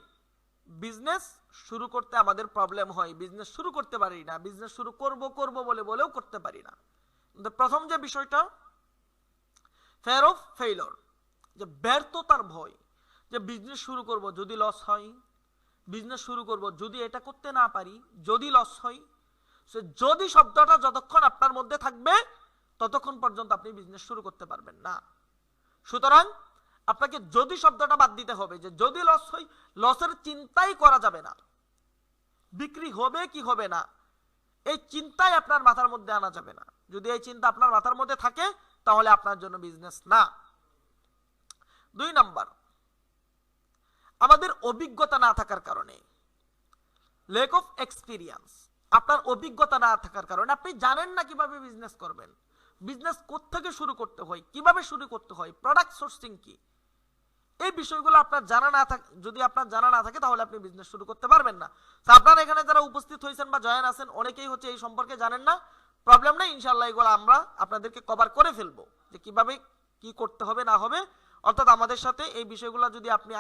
বিজনেস শুরু করতে আমাদের প্রবলেম হয়, বিজনেস শুরু করতে পারি না, বিজনেস শুরু করব বলেও করতে পারি না। প্রথম যে বিষয়টা, ফিয়ার অফ ফেইলিওর, যে ব্যর্থতার ভয়, যে বিজনেস শুরু করব যদি লস হয়, বিজনেস শুরু করব যদি এটা করতে না পারি, যদি লস হয়। সো যদি শব্দটা যতক্ষণ আপনার মধ্যে থাকবে ততক্ষণ পর্যন্ত আপনি বিজনেস শুরু করতে পারবেন না। সুতরাং আপনাকে যদি শব্দটা বাদ দিতে হবে, যে যদি লস হয়, লসের চিন্তাই করা যাবে না। বিক্রি হবে কি হবে না এই চিন্তাই আপনার মাথার মধ্যে আনা যাবে না। যদি এই চিন্তা আপনার মাথার মধ্যে থাকে তাহলে আপনার জন্য বিজনেস না। 2 নাম্বার, আমাদের অভিজ্ঞতা না থাকার কারণে, ল্যাক অফ এক্সপিরিয়েন্স। আপনার অভিজ্ঞতা না থাকার কারণে আপনি জানেন না কিভাবে বিজনেস করবেন, বিজনেস কোত্থেকে শুরু করতে হয়, কিভাবে শুরু করতে হয়, প্রোডাক্ট সোর্সিং কি, এই বিষয়গুলো আপনার জানা না থাকে। যদি আপনার জানা না থাকে তাহলে আপনি বিজনেস শুরু করতে পারবেন না। তো আপনারা এখানে যারা উপস্থিত হয়েছেন বা জয়েন আছেন অনেকেই হচ্ছে এই সম্পর্কে জানেন না। প্রবলেম নেই, ইনশাআল্লাহ এগুলো আমরা আপনাদেরকে কভার করে ফেলবো, যে কিভাবে কি করতে হবে না হবে। অর্থাৎ আমাদের সাথে এই বিষয়গুলো যদি আপনি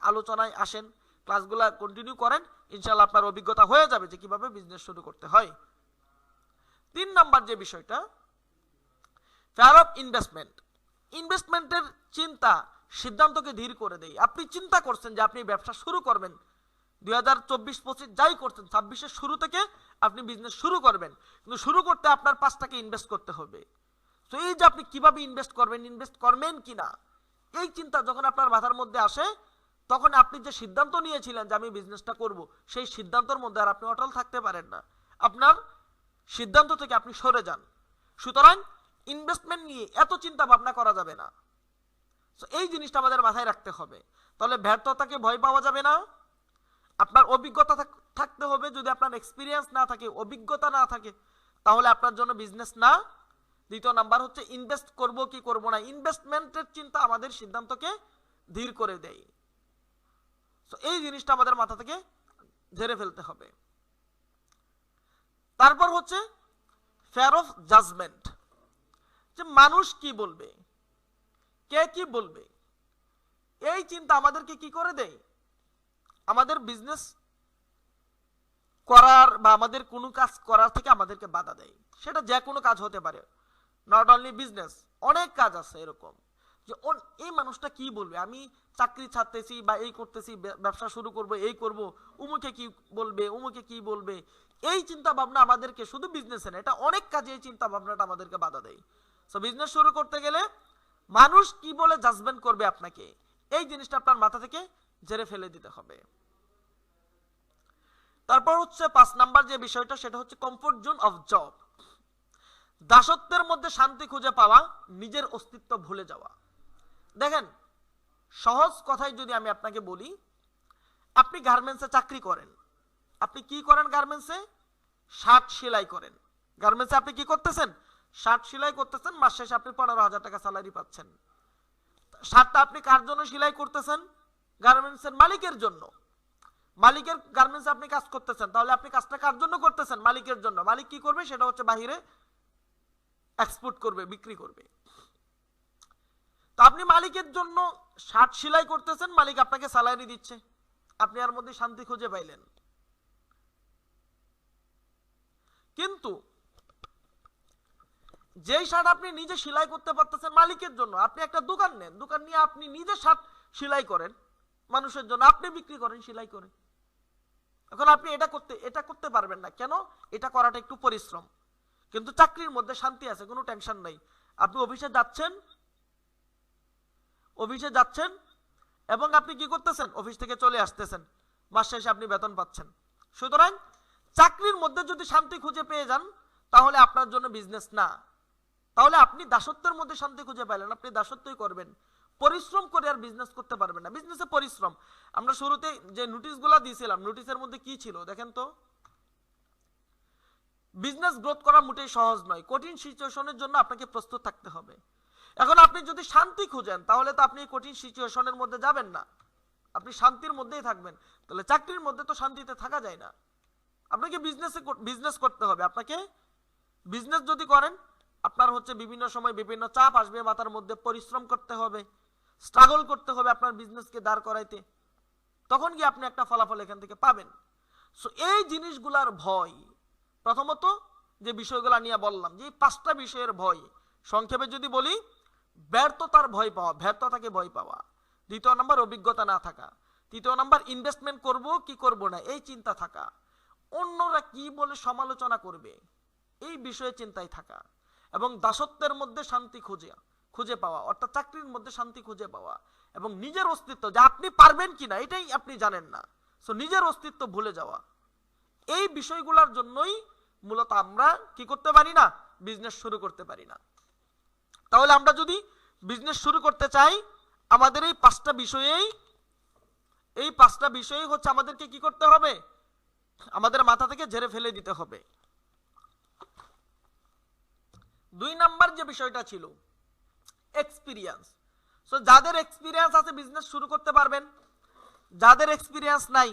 আলোচনায় আসেন, ক্লাসগুলো কন্টিনিউ করেন, ইনশাআল্লাহ আপনার অভিজ্ঞতা হয়ে যাবে যে কিভাবে বিজনেস শুরু করতে হয়। 3 নাম্বার যে বিষয়টা, ফিয়ার অফ ইনভেস্টমেন্ট। ইনভেস্টমেন্টের চিন্তা সিদ্ধান্তকে ধীর করে দেয়। আপনি চিন্তা করছেন যে আপনি ব্যবসা শুরু করবেন, 2024-25 যাই করছেন, 26-এর শুরু থেকে আপনি বিজনেস শুরু করবেন, কিন্তু শুরু করতে আপনার 5 টাকা ইনভেস্ট করতে হবে। তো এই যে আপনি কিভাবে ইনভেস্ট করবেন কিনা, এই চিন্তা যখন আপনার মাথার মধ্যে আসে, তখন আপনি যে সিদ্ধান্ত নিয়েছিলেন যে আমি বিজনেসটা করব, সেই সিদ্ধান্তের মধ্যে আর আপনি অটল থাকতে পারেন না, আপনার সিদ্ধান্ত থেকে আপনি সরে যান। সুতরাং ইনভেস্টমেন্ট নিয়ে এত চিন্তা ভাবনা করা যাবে না। এই জিনিসটা আমাদের মাথায় রাখতে হবে। তাহলে ব্যর্থতাকে ভয় পাওয়া যাবে না, আপনার অভিজ্ঞতা থাকতে হবে। যদি আপনার এক্সপিরিয়েন্স না থাকে, অভিজ্ঞতা না থাকে, তাহলে আপনার জন্য বিজনেস না। 2 নাম্বার হচ্ছে ইনভেস্ট করব কি করব না, ইনভেস্টমেন্টের চিন্তা আমাদের সিদ্ধান্তকে ধীর করে দেয়। এই জিনিসটা আমাদের মাথা থেকে ঝেড়ে ফেলতে হবে। তারপর হচ্ছে ফিয়ার অফ জাজমেন্ট, যে মানুষ কি বলবে, কে কি বলবে, এই চিন্তা আমাদেরকে কি করে দেয়, আমাদের বিজনেস করার বা আমাদের কোনো কাজ করার থেকে আমাদেরকে বাধা দেয়। সেটা যে কোনো কাজ হতে পারে, নট অনলি বিজনেস, অনেক কাজ আছে এরকম, যে এই মানুষটা কি বলবে, আমি চাকরি ছাড়তেছি বা এই করতেছি, ব্যবসা শুরু করব, এই করব, উমুকে কি বলবে, এই চিন্তা ভাবনা আমাদেরকে শুধু বিজনেসে না, এটা অনেক কাজে এই চিন্তা ভাবনাটা আমাদেরকে বাধা দেয়। সো বিজনেস শুরু করতে গেলে মানুষ কি বলে জাজমেন্ট করবে আপনাকে, এই জিনিসটা আপনার মাথা থেকে ঝেড়ে ফেলে দিতে হবে। তারপর হচ্ছে 5 নাম্বার যে বিষয়টা, সেটা হচ্ছে কমফোর্ট জোন অফ জব। দাসত্বের মধ্যে শান্তি খুঁজে পাওয়া, নিজের অস্তিত্ব ভুলে যাওয়া। দেখেন, সহজ কথায় যদি আমি আপনাকে বলি, আপনি গার্মেন্টসে চাকরি করেন, আপনি কি করেন, গার্মেন্টসে শার্ট সেলাই করেন। গার্মেন্টসে আপনি কি করতেছেন, শার্ট সেলাই করতেছেন, মাস শেষে আপনি 15,000 টাকা স্যালারি পাচ্ছেন। শার্টটা আপনি কার জন্য সেলাই করতেছেন? গার্মেন্টসের মালিকের জন্য। মালিকের গার্মেন্টসে আপনি কাজ করতেছেন, তাহলে আপনি কাজটা কার জন্য করতেছেন? মালিকের জন্য। মালিক কি করবে? সেটা হচ্ছে বাহিরে এক্সপোর্ট করবে, বিক্রি করবে। তো আপনি মালিকের জন্য শার্ট সেলাই করতেছেন, মালিক আপনাকে স্যালারি দিচ্ছে, আপনি এর মধ্যে শান্তি খুঁজে পাইলেন। কিন্তু যেই শার্ট আপনি নিজে সেলাই করতে পারতেছেন মালিকের জন্য, আপনি একটা দোকান নেন, দোকান নিয়ে আপনি নিজে শার্ট সেলাই করেন মানুষের জন্য, আপনি বিক্রি করেন সেলাই করে। এখন আপনি এটা করতে পারবেন না। কেন? এটা করাটা একটু পরিশ্রম। কিন্তু চাকরির মধ্যে শান্তি আছে, কোনো টেনশন নাই। আপনি অফিসে যাচ্ছেন এবং আপনি কি করতেছেন? অফিস থেকে চলে আসতেছেন, মাস শেষে আপনি বেতন পাচ্ছেন। সুতরাং চাকরির মধ্যে যদি শান্তি খুঁজে পেয়ে যান, তাহলে আপনার জন্য বিজনেস না। তাহলে আপনি দাসত্বের মধ্যে শান্তি খুঁজে পাইলেন, আপনি দাসত্বই করবেন, পরিশ্রম করে আর বিজনেস করতে পারবেন না। বিজনেসে পরিশ্রম, আমরা শুরুতে যে নোটিশগুলো দিয়েছিলাম, নোটিশের মধ্যে কি ছিল দেখেন তো? বিজনেস গ্রোথ করা মোটেই সহজ নয়, কঠিন সিচুয়েশনের জন্য আপনাকে প্রস্তুত থাকতে হবে। এখন আপনি যদি শান্তি খুঁজেন, তাহলে তো আপনি কঠিন সিচুয়েশনের মধ্যে যাবেন না, আপনি শান্তির মধ্যেই থাকবেন। তাহলে চাকরির মধ্যে তো শান্তিতে থাকা যায় না। আপনাকে বিজনেস করতে হবে। আপনাকে বিজনেস যদি করেন, আপনার হচ্ছে বিভিন্ন সময় বিভিন্ন চাপ আসবে, মাথার মধ্যে পরিশ্রম করতে হবে, স্ট্রাগল করতে হবে আপনার বিজনেসকে দাঁড় করাইতে, তখন কি আপনি একটা ফলাফল এখান থেকে পাবেন। সো এই জিনিসগুলার ভয়, প্রথমত যে বিষয়গুলো নিয়ে বললাম, যে 5টা বিষয়ের ভয়, সংক্ষেপে যদি বলি, ব্যর্থতার ভয় পাওয়া, ব্যর্থতাকে ভয় পাওয়া। দ্বিতীয় নাম্বার অভিজ্ঞতা না থাকা। তৃতীয় নাম্বার ইনভেস্টমেন্ট করব কি করব না এই চিন্তা থাকা। অন্যরা কি বলে সমালোচনা করবে এই বিষয়ে চিন্তায় থাকা। এবং দাসত্বের মধ্যে শান্তি খুঁজে পাওয়া, অর্থাৎ চাকরির মধ্যে শান্তি খুঁজে পাওয়া। এবং নিজের অস্তিত্ব, যে আপনি পারবেন কিনা এটাই আপনি জানেন না, সো নিজের অস্তিত্ব ভুলে যাওয়া। এই বিষয়গুলোর জন্যই মূলত আমরা কি করতে পারি না? বিজনেস শুরু করতে পারি না। তাহলে আমরা যদি বিজনেস শুরু করতে চাই, আমাদের এই 5টা বিষয়ে হচ্ছে আমাদেরকে কি করতে হবে? আমাদের মাথা থেকে ঝেড়ে ফেলে দিতে হবে। 2 নাম্বার যে বিষয়টা ছিল এক্সপিরিয়েন্স। সো যাদের এক্সপিরিয়েন্স আছে বিজনেস শুরু করতে পারবেন, যাদের এক্সপিরিয়েন্স নাই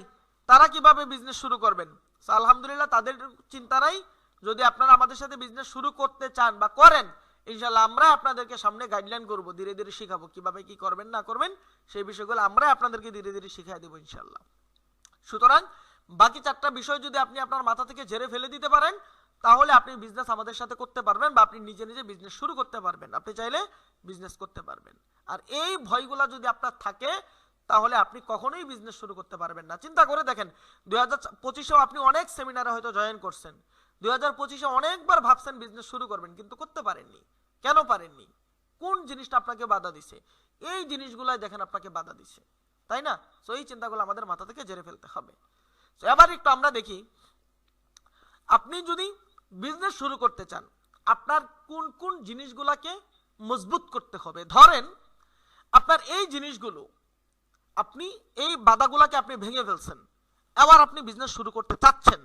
তারা কিভাবে বিজনেস শুরু করবেন? সো আলহামদুলিল্লাহ, তাদের চিন্তারাই যদি আপনারা আমাদের সাথে বিজনেস শুরু করতে চান বা করেন, ইনশাআল্লাহ আমরা আপনাদেরকে সামনে গাইডলাইন করব, ধীরে ধীরে শিখাবো কিভাবে কি করবেন না করবেন, সেই বিষয়গুলো আমরা আপনাদেরকে ধীরে ধীরে শিখিয়ে দেব ইনশাআল্লাহ। সুতরাং বাকি 4টা বিষয় যদি আপনি আপনার মাথা থেকে ঝেড়ে ফেলে দিতে পারেন, তাহলে আপনি বিজনেস আমাদের সাথে করতে পারবেন, বা আপনি নিজে নিজে বিজনেস শুরু করতে পারবেন, আপনি চাইলে বিজনেস করতে পারবেন। আর এই ভয়গুলো যদি আপনার থাকে, তাহলে আপনি কখনোই বিজনেস শুরু করতে পারবেন না। চিন্তা করে দেখেন, 2025-এও আপনি অনেক সেমিনারে হয়তো জয়েন করছেন, 2025-এ অনেকবার ভাবছেন বিজনেস শুরু করবেন, কিন্তু করতে পারেননি। কেন পারেননি? কোন জিনিসটা আপনাকে বাধা দিছে? এই জিনিসগুলাই দেখেন আপনাকে বাধা দিছে, তাই না? সো এই চিন্তাগুলো আমাদের মাথা থেকে ঝেড়ে ফেলতে হবে। সো এবার একটু আমরা দেখি, আপনি যদি বিজনেস শুরু করতে চান, আপনার কোন কোন জিনিসগুলোকে মজবুত করতে হবে। ধরেন আপনার এই জিনিসগুলো, আপনি এই বাধাগুলোকে আপনি ভেঙে ফেলছেন, এবার আপনি বিজনেস শুরু করতে চাচ্ছেন।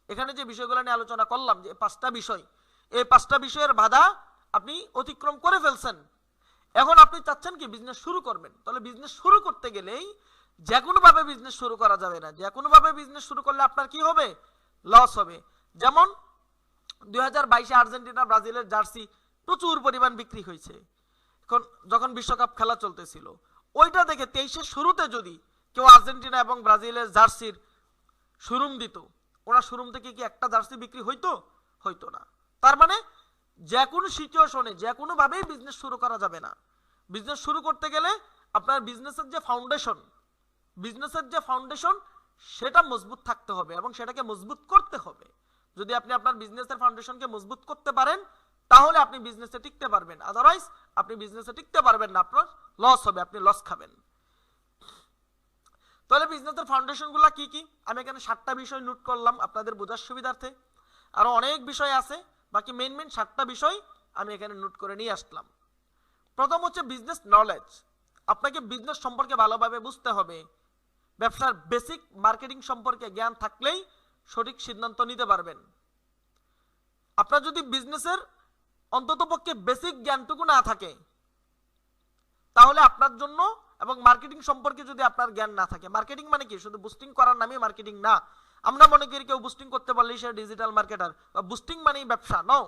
এখানে যে বিষয়গুলো নিয়ে আলোচনা করলাম, যে 5টা বিষয়, এই 5টা বিষয়ের বাধা আপনি অতিক্রম করে ফেলছেন, এখন আপনি চাচ্ছেন কি বিজনেস শুরু করবেন। তাহলে বিজনেস শুরু করতে গেলেই যে কোনো ভাবে বিজনেস শুরু করা যাবে না। যে কোনো ভাবে বিজনেস শুরু করলে আপনার কি হবে? লস হবে। যেমন 2022-এ আর্জেন্টিনা ব্রাজিলের জার্সি প্রচুর পরিমাণ বিক্রি হয়েছে, যখন বিশ্বকাপ খেলা চলতেছিল। ওইটা দেখে 23-এর শুরুতে যদি কেউ আর্জেন্টিনা এবং ব্রাজিলের জার্সির শোরুম দিত, ওরা শোরুম থেকে কি একটা জার্সি বিক্রি হইতো না। তার মানে যে কোনো সিচুয়েশনে যে কোনো ভাবেই বিজনেস শুরু করা যাবে না। বিজনেস শুরু করতে গেলে আপনার বিজনেসের যে ফাউন্ডেশন সেটা মজবুত থাকতে হবে এবং সেটাকে মজবুত করতে হবে। যদি আপনি আপনার বিজনেসের ফাউন্ডেশনকে মজবুত করতে পারেন, তাহলে আপনি বিজনেসে টিকতে পারবেন। আদারওয়াইজ আপনি বিজনেসে টিকতে পারবেন না, আপনার লস হবে, আপনি লস খাবেন। তাহলে বিজনেসের ফাউন্ডেশনগুলো কি কি? আমি এখানে 7টা বিষয় নোট করলাম আপনাদের বোঝার সুবিধার্থে। আরো অনেক বিষয় আছে, বাকি মেইন 7টা বিষয় আমি এখানে নোট করে নিয়ে আসলাম। প্রথম হচ্ছে বিজনেস নলেজ। আপনাকে বিজনেস সম্পর্কে ভালোভাবে বুঝতে হবে। ব্যবসার বেসিক মার্কেটিং সম্পর্কে জ্ঞান থাকলেই সঠিক সিদ্ধান্ত নিতে পারবেন। আপনার যদি বিজনেসের অন্ততপক্ষে বেসিক জ্ঞানটুকু না থাকে, তাহলে আপনার জন্য, এবং মার্কেটিং সম্পর্কে যদি আপনার জ্ঞান না থাকে, মার্কেটিং মানে কি শুধু বুস্টিং করার নামে মার্কেটিং না। আমরা মনে করি কেউ বুস্টিং করতে পারলেই সে ডিজিটাল মার্কেটার, বা বুস্টিং মানেই ব্যবসা। নো,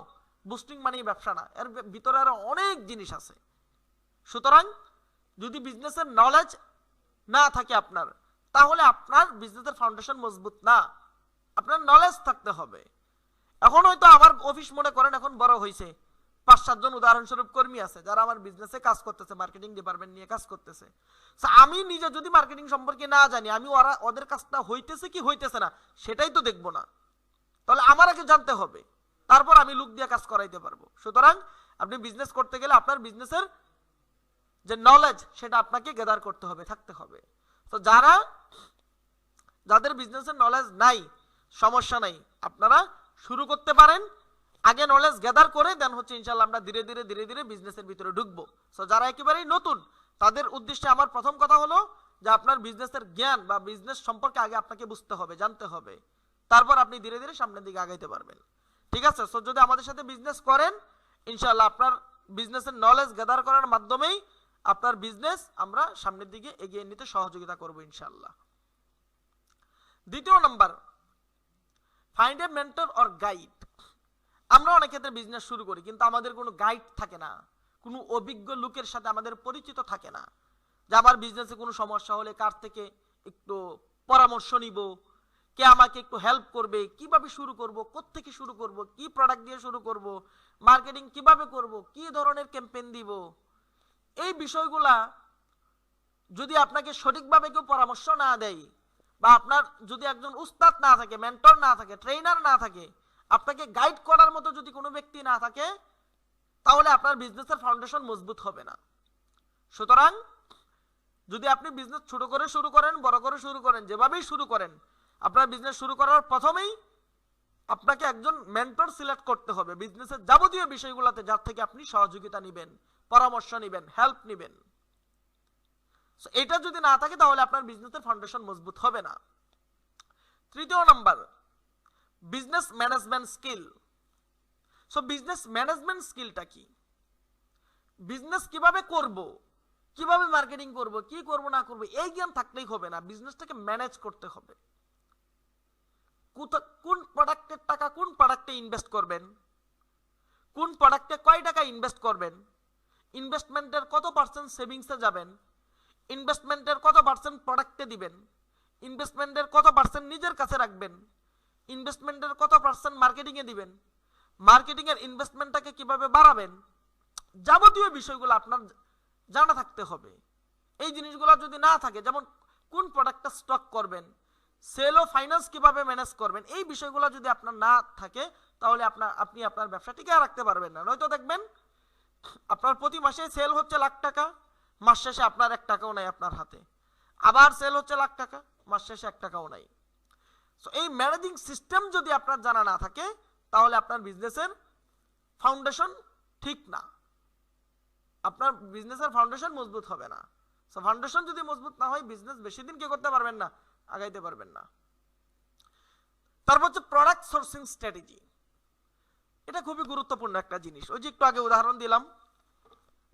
বুস্টিং মানেই ব্যবসা না, এর ভিতরে আরো অনেক জিনিস আছে। সুতরাং যদি বিজনেসের নলেজ না থাকে আপনার, তাহলে আপনার বিজনেসের ফাউন্ডেশন মজবুত না। আপনার নলেজ থাকতে হবে। এখন হয়তো আমার অফিস মনে করেন এখন বড় হয়েছে, 5-7 জন উদাহরণস্বরূপ কর্মী আছে যারা আমার বিজনেসে কাজ করতেছে, মার্কেটিং ডিপার্টমেন্ট নিয়ে কাজ করতেছে। আমি নিজে যদি মার্কেটিং সম্পর্কে না জানি, আমি ওদের কাজটা হইতেছে কি হইতেছে না সেটাই তো দেখবো না। তাহলে আমার আগে জানতে হবে, তারপর আমি লোক দিয়ে কাজ করাইতে পারবো। সুতরাং আপনি বিজনেস করতে গেলে আপনার বিজনেসের যে নলেজ সেটা আপনাকে গেদার করতে হবে, থাকতে হবে। তো যাদের বিজনেসের নলেজ নাই, সমস্যা নাই, আপনারা শুরু করতে পারেন। আগে নলেজ গ্যাদার করে দেন হচ্ছে ইনশাআল্লাহ আমরা ধীরে ধীরে বিজনেসের ভিতরে ঢুকবো। সো যারা একেবারেই নতুন, তাদের উদ্দেশ্যে আমার প্রথম কথা হলো যে আপনার বিজনেসের জ্ঞান বা বিজনেস সম্পর্কে আগে আপনাকে বুঝতে হবে, জানতে হবে, তারপর আপনি ধীরে ধীরে সামনের দিকে আগাইতে পারবেন। ঠিক আছে? সো যদি আমাদের সাথে বিজনেস করেন, ইনশাআল্লাহ আপনার বিজনেসের নলেজ গ্যাদার করার মাধ্যমেই আপনার বিজনেস আমরা সামনের দিকে এগিয়ে নিতে সহযোগিতা করব ইনশাআল্লাহ। দ্বিতীয় number, find a mentor or guide. আমরা অনেক ক্ষেত্রে বিজনেস শুরু করি কিন্তু আমাদের কোনো গাইড থাকে না, কোনো অভিজ্ঞ লোকের সাথে আমাদের পরিচিত থাকে না, যে আমার বিজনেসে কোনো সমস্যা হলে কার থেকে একটু পরামর্শ নিব, কে আমাকে একটু হেল্প করবে, কিভাবে শুরু করব, কোত্থেকে শুরু করব, কি প্রোডাক্ট দিয়ে শুরু করব, মার্কেটিং কিভাবে করব, কি ধরনের ক্যাম্পেইন দিব। এই বিষয়গুলা যদি আপনাকে সঠিকভাবে কেউ পরামর্শ না দেয়, বা আপনার যদি একজন উস্তাদ না থাকে, মেন্টর না থাকে, ট্রেনার না থাকে, আপনাকে গাইড করার মতো যদি কোনো ব্যক্তি না থাকে, তাহলে আপনার বিজনেসের ফাউন্ডেশন মজবুত হবে না। সুতরাং যদি আপনি বিজনেস ছোট করে শুরু করেন, বড় করে শুরু করেন, যেভাবেই শুরু করেন, আপনার বিজনেস শুরু করার প্রথমেই আপনাকে একজন মেন্টর সিলেক্ট করতে হবে বিজনেসের যাবতীয় বিষয়গুলোতে, যার থেকে আপনি সহযোগিতা নেবেন, পরামর্শ নেবেন, হেল্প নেবেন। এটা যদি না থাকে তাহলে আপনার বিজনেসের ফাউন্ডেশন মজবুত হবে না। তৃতীয় number, business management skill. So business management স্কিলটা কি? বিজনেস কিভাবে করব, কিভাবে মার্কেটিং করব, কি করব না করব, এই জ্ঞান থাকলেই হবে না, বিজনেসটাকে ম্যানেজ করতে হবে। কোন প্রোডাক্টের টাকা কোন প্রোডাক্টে ইনভেস্ট করবেন, কোন প্রোডাক্টে কয় টাকা ইনভেস্ট করবেন, ইনভেস্টমেন্টের কত পার্সেন্ট সেভিংসে যাবেন, ইনভেস্টমেন্টের কত পার্সেন্ট প্রোডাক্টে দিবেন, ইনভেস্টমেন্টের কত পার্সেন্ট নিজের কাছে রাখবেন, ইনভেস্টমেন্টের কত পার্সেন্ট মার্কেটিং এ দিবেন, মার্কেটিং এর ইনভেস্টমেন্টটাকে কিভাবে বাড়াবেন, যাবতীয় বিষয়গুলো আপনার জানা থাকতে হবে। এই জিনিসগুলো যদি না থাকে, যেমন কোন প্রোডাক্টটা স্টক করবেন, সেল ও ফাইন্যান্স কিভাবে ম্যানেজ করবেন, এই বিষয়গুলো যদি আপনার না থাকে, তাহলে আপনি আপনার ব্যবসা টিকে রাখতে পারবেন না। নয়তো দেখবেন আপনার প্রতি মাসে সেল হচ্ছে লাখ টাকা, মাস শেষে আপনার 1 টাকাও নাই আপনার হাতে, আবার সেল হচ্ছে লাখ টাকা, মাস শেষে 1 টাকাও নাই। এই ম্যানেজিং সিস্টেম যদি আপনার জানা না থাকে, তাহলে আপনার বিজনেসের ফাউন্ডেশন ঠিক না, আপনার বিজনেসের ফাউন্ডেশন মজবুত হবে না। সো ফাউন্ডেশন যদি মজবুত না হয়, বিজনেস বেশি দিন কি করতে পারবেন না, আগাইতে পারবেন না। তারপর হচ্ছে প্রোডাক্ট সোর্সিং স্ট্র্যাটেজি। এটা খুবই গুরুত্বপূর্ণ একটা জিনিস। ওই যে একটু আগে উদাহরণ দিলাম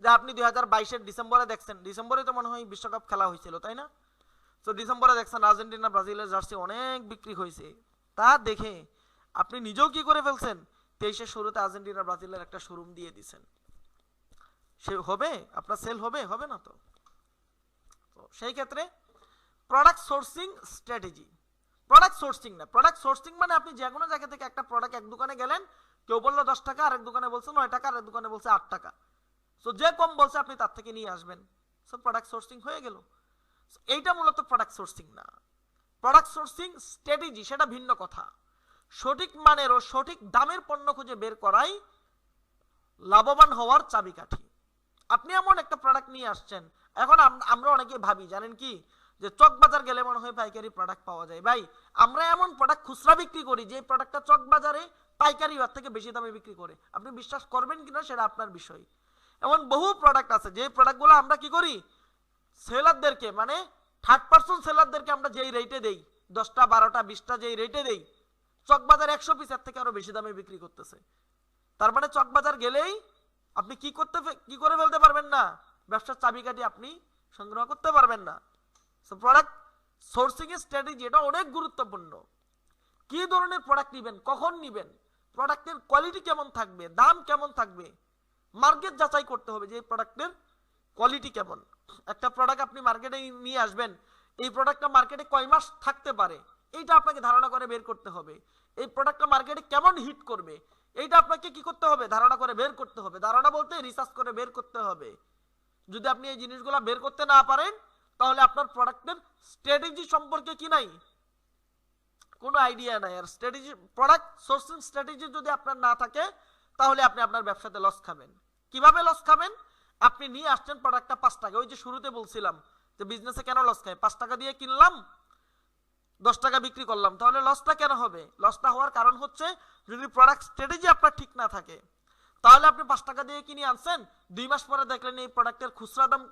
যে আপনি 2022-এর ডিসেম্বরে দেখছেন, ডিসেম্বরে তো মনে হয় বিশ্বকাপ খেলা হয়েছিল, তাই না? তো ডিসেম্বরে দেখছেন আর্জেন্টিনা ব্রাজিলের জার্সি অনেক বিক্রি হয়েছে। তা দেখে আপনি নিজেও কি করে ফেলছেন, 23-এর শুরুতে আর্জেন্টিনা ব্রাজিলের একটা শোরুম দিয়ে দিচ্ছেন। সে হবে আপনার সেল হবে? হবে না। তো সেই ক্ষেত্রে product sourcing strategy, product sourcing না, প্রোডাক্ট সোর্সিং মানে আপনি যে কোনো জায়গা থেকে একটা প্রোডাক্ট, এক দোকানে গেলেন, কেউ বললো 10 টাকা, আরেক দোকানে বলছে 9 টাকা, আরেক দোকানে বলছে 8 টাকা। সো যে কম বলছে আপনি তার থেকে নিয়ে আসবেন। সো প্রোডাক্ট সোর্সিং হয়ে গেল। এইটা মূলত প্রোডাক্ট সোর্সিং না। প্রোডাক্ট সোর্সিং স্ট্র্যাটেজি সেটা ভিন্ন কথা। সঠিক মানের ও সঠিক দামের পণ্য খুঁজে বের করাই লাভবান হওয়ার চাবিকাঠি। আপনি এমন একটা প্রোডাক্ট নিয়ে আসছেন, এখন আমরা অনেকে ভাবি জানেন কি, যে চক বাজার গেলে মনে হয় পাইকারি প্রোডাক্ট পাওয়া যায়। ভাই, আমরা এমন প্রোডাক্ট খুচরা বিক্রি করি যে প্রোডাক্টটা চক বাজারে পাইকারি ওর থেকে বেশি দামে বিক্রি করে। আপনি বিশ্বাস করবেন কিনা সেটা আপনার বিষয়। এমন বহু প্রোডাক্ট আছে যে প্রোডাক্টগুলো আমরা কি করি, সেলারদেরকে মানে থার্ড পার্সন সেলারদেরকে আমরা যেই রেটে দেই, 10টা 12টা 20টা যেই রেটে দেই, চক বাজার 100 পিসের থেকে আরো বেশি দামে বিক্রি করতেছে। তার মানে চকবাজার গেলেই আপনি কি করে ফেলতে পারবেন না, ব্যবসার চাবিকাঠি আপনি সংগ্রহ করতে পারবেন না। সো প্রোডাক্ট সোর্সিং এর স্ট্র্যাটেজি এটা অনেক গুরুত্বপূর্ণ। কি ধরনের প্রোডাক্ট নেবেন, কখন নেবেন, প্রোডাক্টের কোয়ালিটি কেমন থাকবে, দাম কেমন থাকবে, মার্কেট যাচাই করতে হবে যে এই প্রোডাক্টের কোয়ালিটি কেমন। একটা প্রোডাক্ট আপনি মার্কেটে নিয়ে আসবেন, এই প্রোডাক্টটা মার্কেটে কয় মাস থাকতে পারে এইটা আপনাকে ধারণা করে বের করতে হবে। এই প্রোডাক্টটা মার্কেটে কেমন হিট করবে এইটা আপনাকে কি করতে হবে, ধারণা করে বের করতে হবে। ধারণা বলতে রিসার্চ করে বের করতে হবে। যদি আপনি এই জিনিসগুলো বের করতে না পারেন তাহলে আপনার প্রোডাক্টের স্ট্র্যাটেজি সম্পর্কে কি নাই, কোনো আইডিয়া নাই। আর স্ট্র্যাটেজি, প্রোডাক্ট সোর্সিং স্ট্র্যাটেজি যদি আপনার না থাকে তাহলে আপনি আপনার ব্যবসাতে লস খাবেন। কিভাবে লস খাবেন, আপনি নিয়ে আসছেন প্রোডাক্টটা 5 টাকা, ওই যে শুরুতে বলছিলাম যে বিজনেসে কেন লস খায়, 5 টাকা দিয়ে কিনলাম 10 টাকা বিক্রি করলাম, তাহলে লসটা কেন হবে? লসটা হওয়ার কারণ হচ্ছে যদি প্রোডাক্ট স্ট্র্যাটেজি আপনার ঠিক না থাকে, তাহলে আপনি 5 টাকা দিয়ে কিনে আনছেন, 2 মাস পরে দেখলেন এই প্রোডাক্টের খুচরা দাম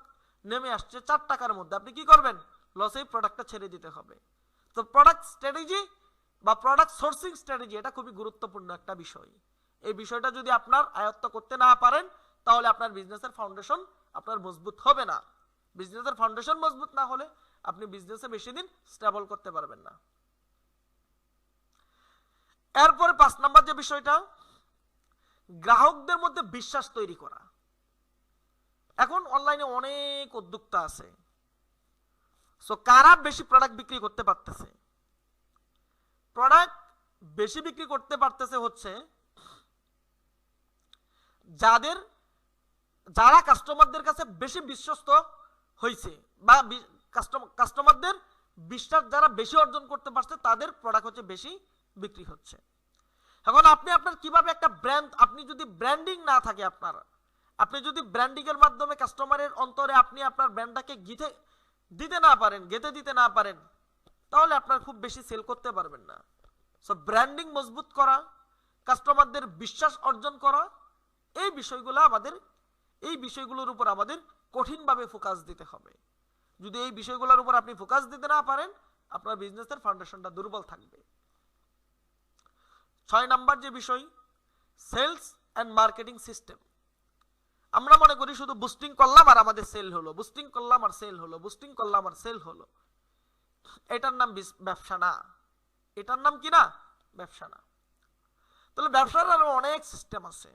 নেমে আসছে 4 টাকার মধ্যে, আপনি কি করবেন? লসেই প্রোডাক্টটা ছেড়ে দিতে হবে। তো প্রোডাক্ট স্ট্র্যাটেজি বা প্রোডাক্ট সোর্সিং স্ট্র্যাটেজি এটা খুবই গুরুত্বপূর্ণ একটা বিষয়। এই বিষয়টা যদি আপনার আয়ত্ত করতে না পারেন তাহলে আপনার বিজনেসের ফাউন্ডেশন আপনার মজবুত হবে না। বিজনেসের ফাউন্ডেশন মজবুত না হলে আপনি বিজনেসে বেশি দিন স্টেবল করতে পারবেন না। এরপরে 5 নাম্বার যে বিষয়টা, গ্রাহকদের মধ্যে বিশ্বাস তৈরি করা। এখন অনলাইনে অনেক উদ্যোক্তা আছে, সো কারা বেশি প্রোডাক্ট বিক্রি করতে পারতেছে? প্রোডাক্ট বেশি বিক্রি করতে পারতেছে হচ্ছে যারা কাস্টমারদের কাছে বেশি বিশ্বস্ত হয়েছে বা কাস্টমারদের বিশ্বাস যারা বেশি অর্জন করতে পারছে তাদের প্রোডাক্ট হচ্ছে বেশি বিক্রি হচ্ছে। এখন আপনি আপনার কিভাবে একটা ব্র্যান্ড, আপনি যদি ব্র্যান্ডিং না থাকে আপনি যদি ব্র্যান্ডিং এর মাধ্যমে কাস্টমারের অন্তরে আপনি আপনার ব্র্যান্ডটাকে গেঁথে দিতে না পারেন তাহলে আপনার খুব বেশি সেল করতে পারবেন না। সো ব্র্যান্ডিং মজবুত করা, কাস্টমারদের বিশ্বাস অর্জন করা, এই বিষয়গুলোর উপর আমাদের কঠিনভাবে ফোকাস দিতে হবে। যদি এই বিষয়গুলোর উপর আপনি ফোকাস দিতে না পারেন আপনার বিজনেসের ফাউন্ডেশনটা দুর্বল থাকবে। 6 নাম্বার যে বিষয়, সেলস এন্ড মার্কেটিং সিস্টেম। আমরা মনে করি শুধু বুস্টিং করলাম আর আমাদের সেল হলো, বুস্টিং করলাম আর সেল হলো, বুস্টিং করলাম আর সেল হলো। এটার নাম ব্যবসা না। এটার নাম কি না? ব্যবসা না। তাহলে ব্যবসার আরো অনেক সিস্টেম আছে।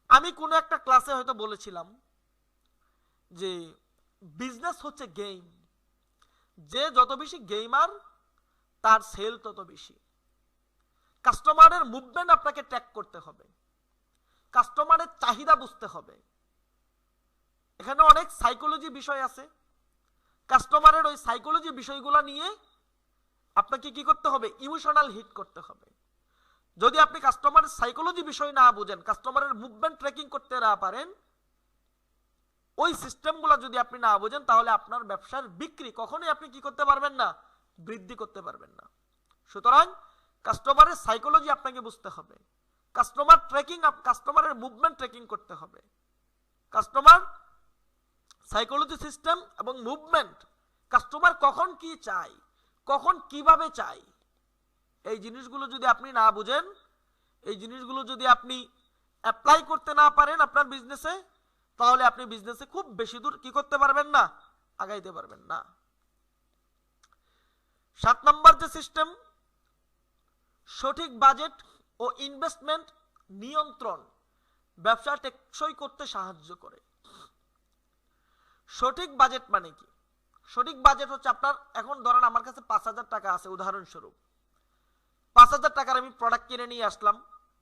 আমি কোনো একটা ক্লাসে হয়তো বলেছিলাম যে বিজনেস হচ্ছে গেম, যে যত বেশি গেমার তার সেল তত বেশি। কাস্টমারের মুভমেন্ট আপনাকে ট্র্যাক করতে হবে, কাস্টমারের চাহিদা বুঝতে হবে। এখানে অনেক সাইকোলজি বিষয় আছে, কাস্টমারের ওই সাইকোলজি বিষয়গুলো নিয়ে আপনাকে কি করতে হবে? ইমোশনাল হিট করতে হবে। যদি আপনি কাস্টমারের সাইকোলজি বিষয় না বুঝেন, কাস্টমারের মুভমেন্ট ট্র্যাকিং করতে না পারেন, ওই সিস্টেমগুলো যদি আপনি না বুঝেন তাহলে আপনার ব্যবসার বিক্রি কখনোই আপনি কি করতে পারবেন না? বৃদ্ধি করতে পারবেন না। সুতরাং কাস্টমারের সাইকোলজি আপনাকে বুঝতে হবে, কাস্টমারের মুভমেন্ট ট্র্যাকিং করতে হবে। কাস্টমার সাইকোলজি সিস্টেম এবং মুভমেন্ট, কাস্টমার কখন কি চায়, কখন কিভাবে চায়, এই জিনিসগুলো যদি আপনি না বুঝেন, এই জিনিসগুলো যদি আপনি অ্যাপ্লাই করতে না পারেন আপনার বিজনেসে, তাহলে আপনি বিজনেসে খুব বেশি দূর কি করতে পারবেন না? আগাইতে পারবেন না। 7 নম্বর যে সিস্টেম, সঠিক বাজেট ও ইনভেস্টমেন্ট নিয়ন্ত্রণ ব্যবসা টেকসই করতে সাহায্য করে। সঠিক বাজেট মানে কি? সঠিক বাজেট হচ্ছে আপনার, এখন ধরেন আমার কাছে 5,000 টাকা আছে উদাহরণস্বরূপ, 5,000 টাকার আমি প্রোডাক্ট কিনে নিয়ে আসলাম,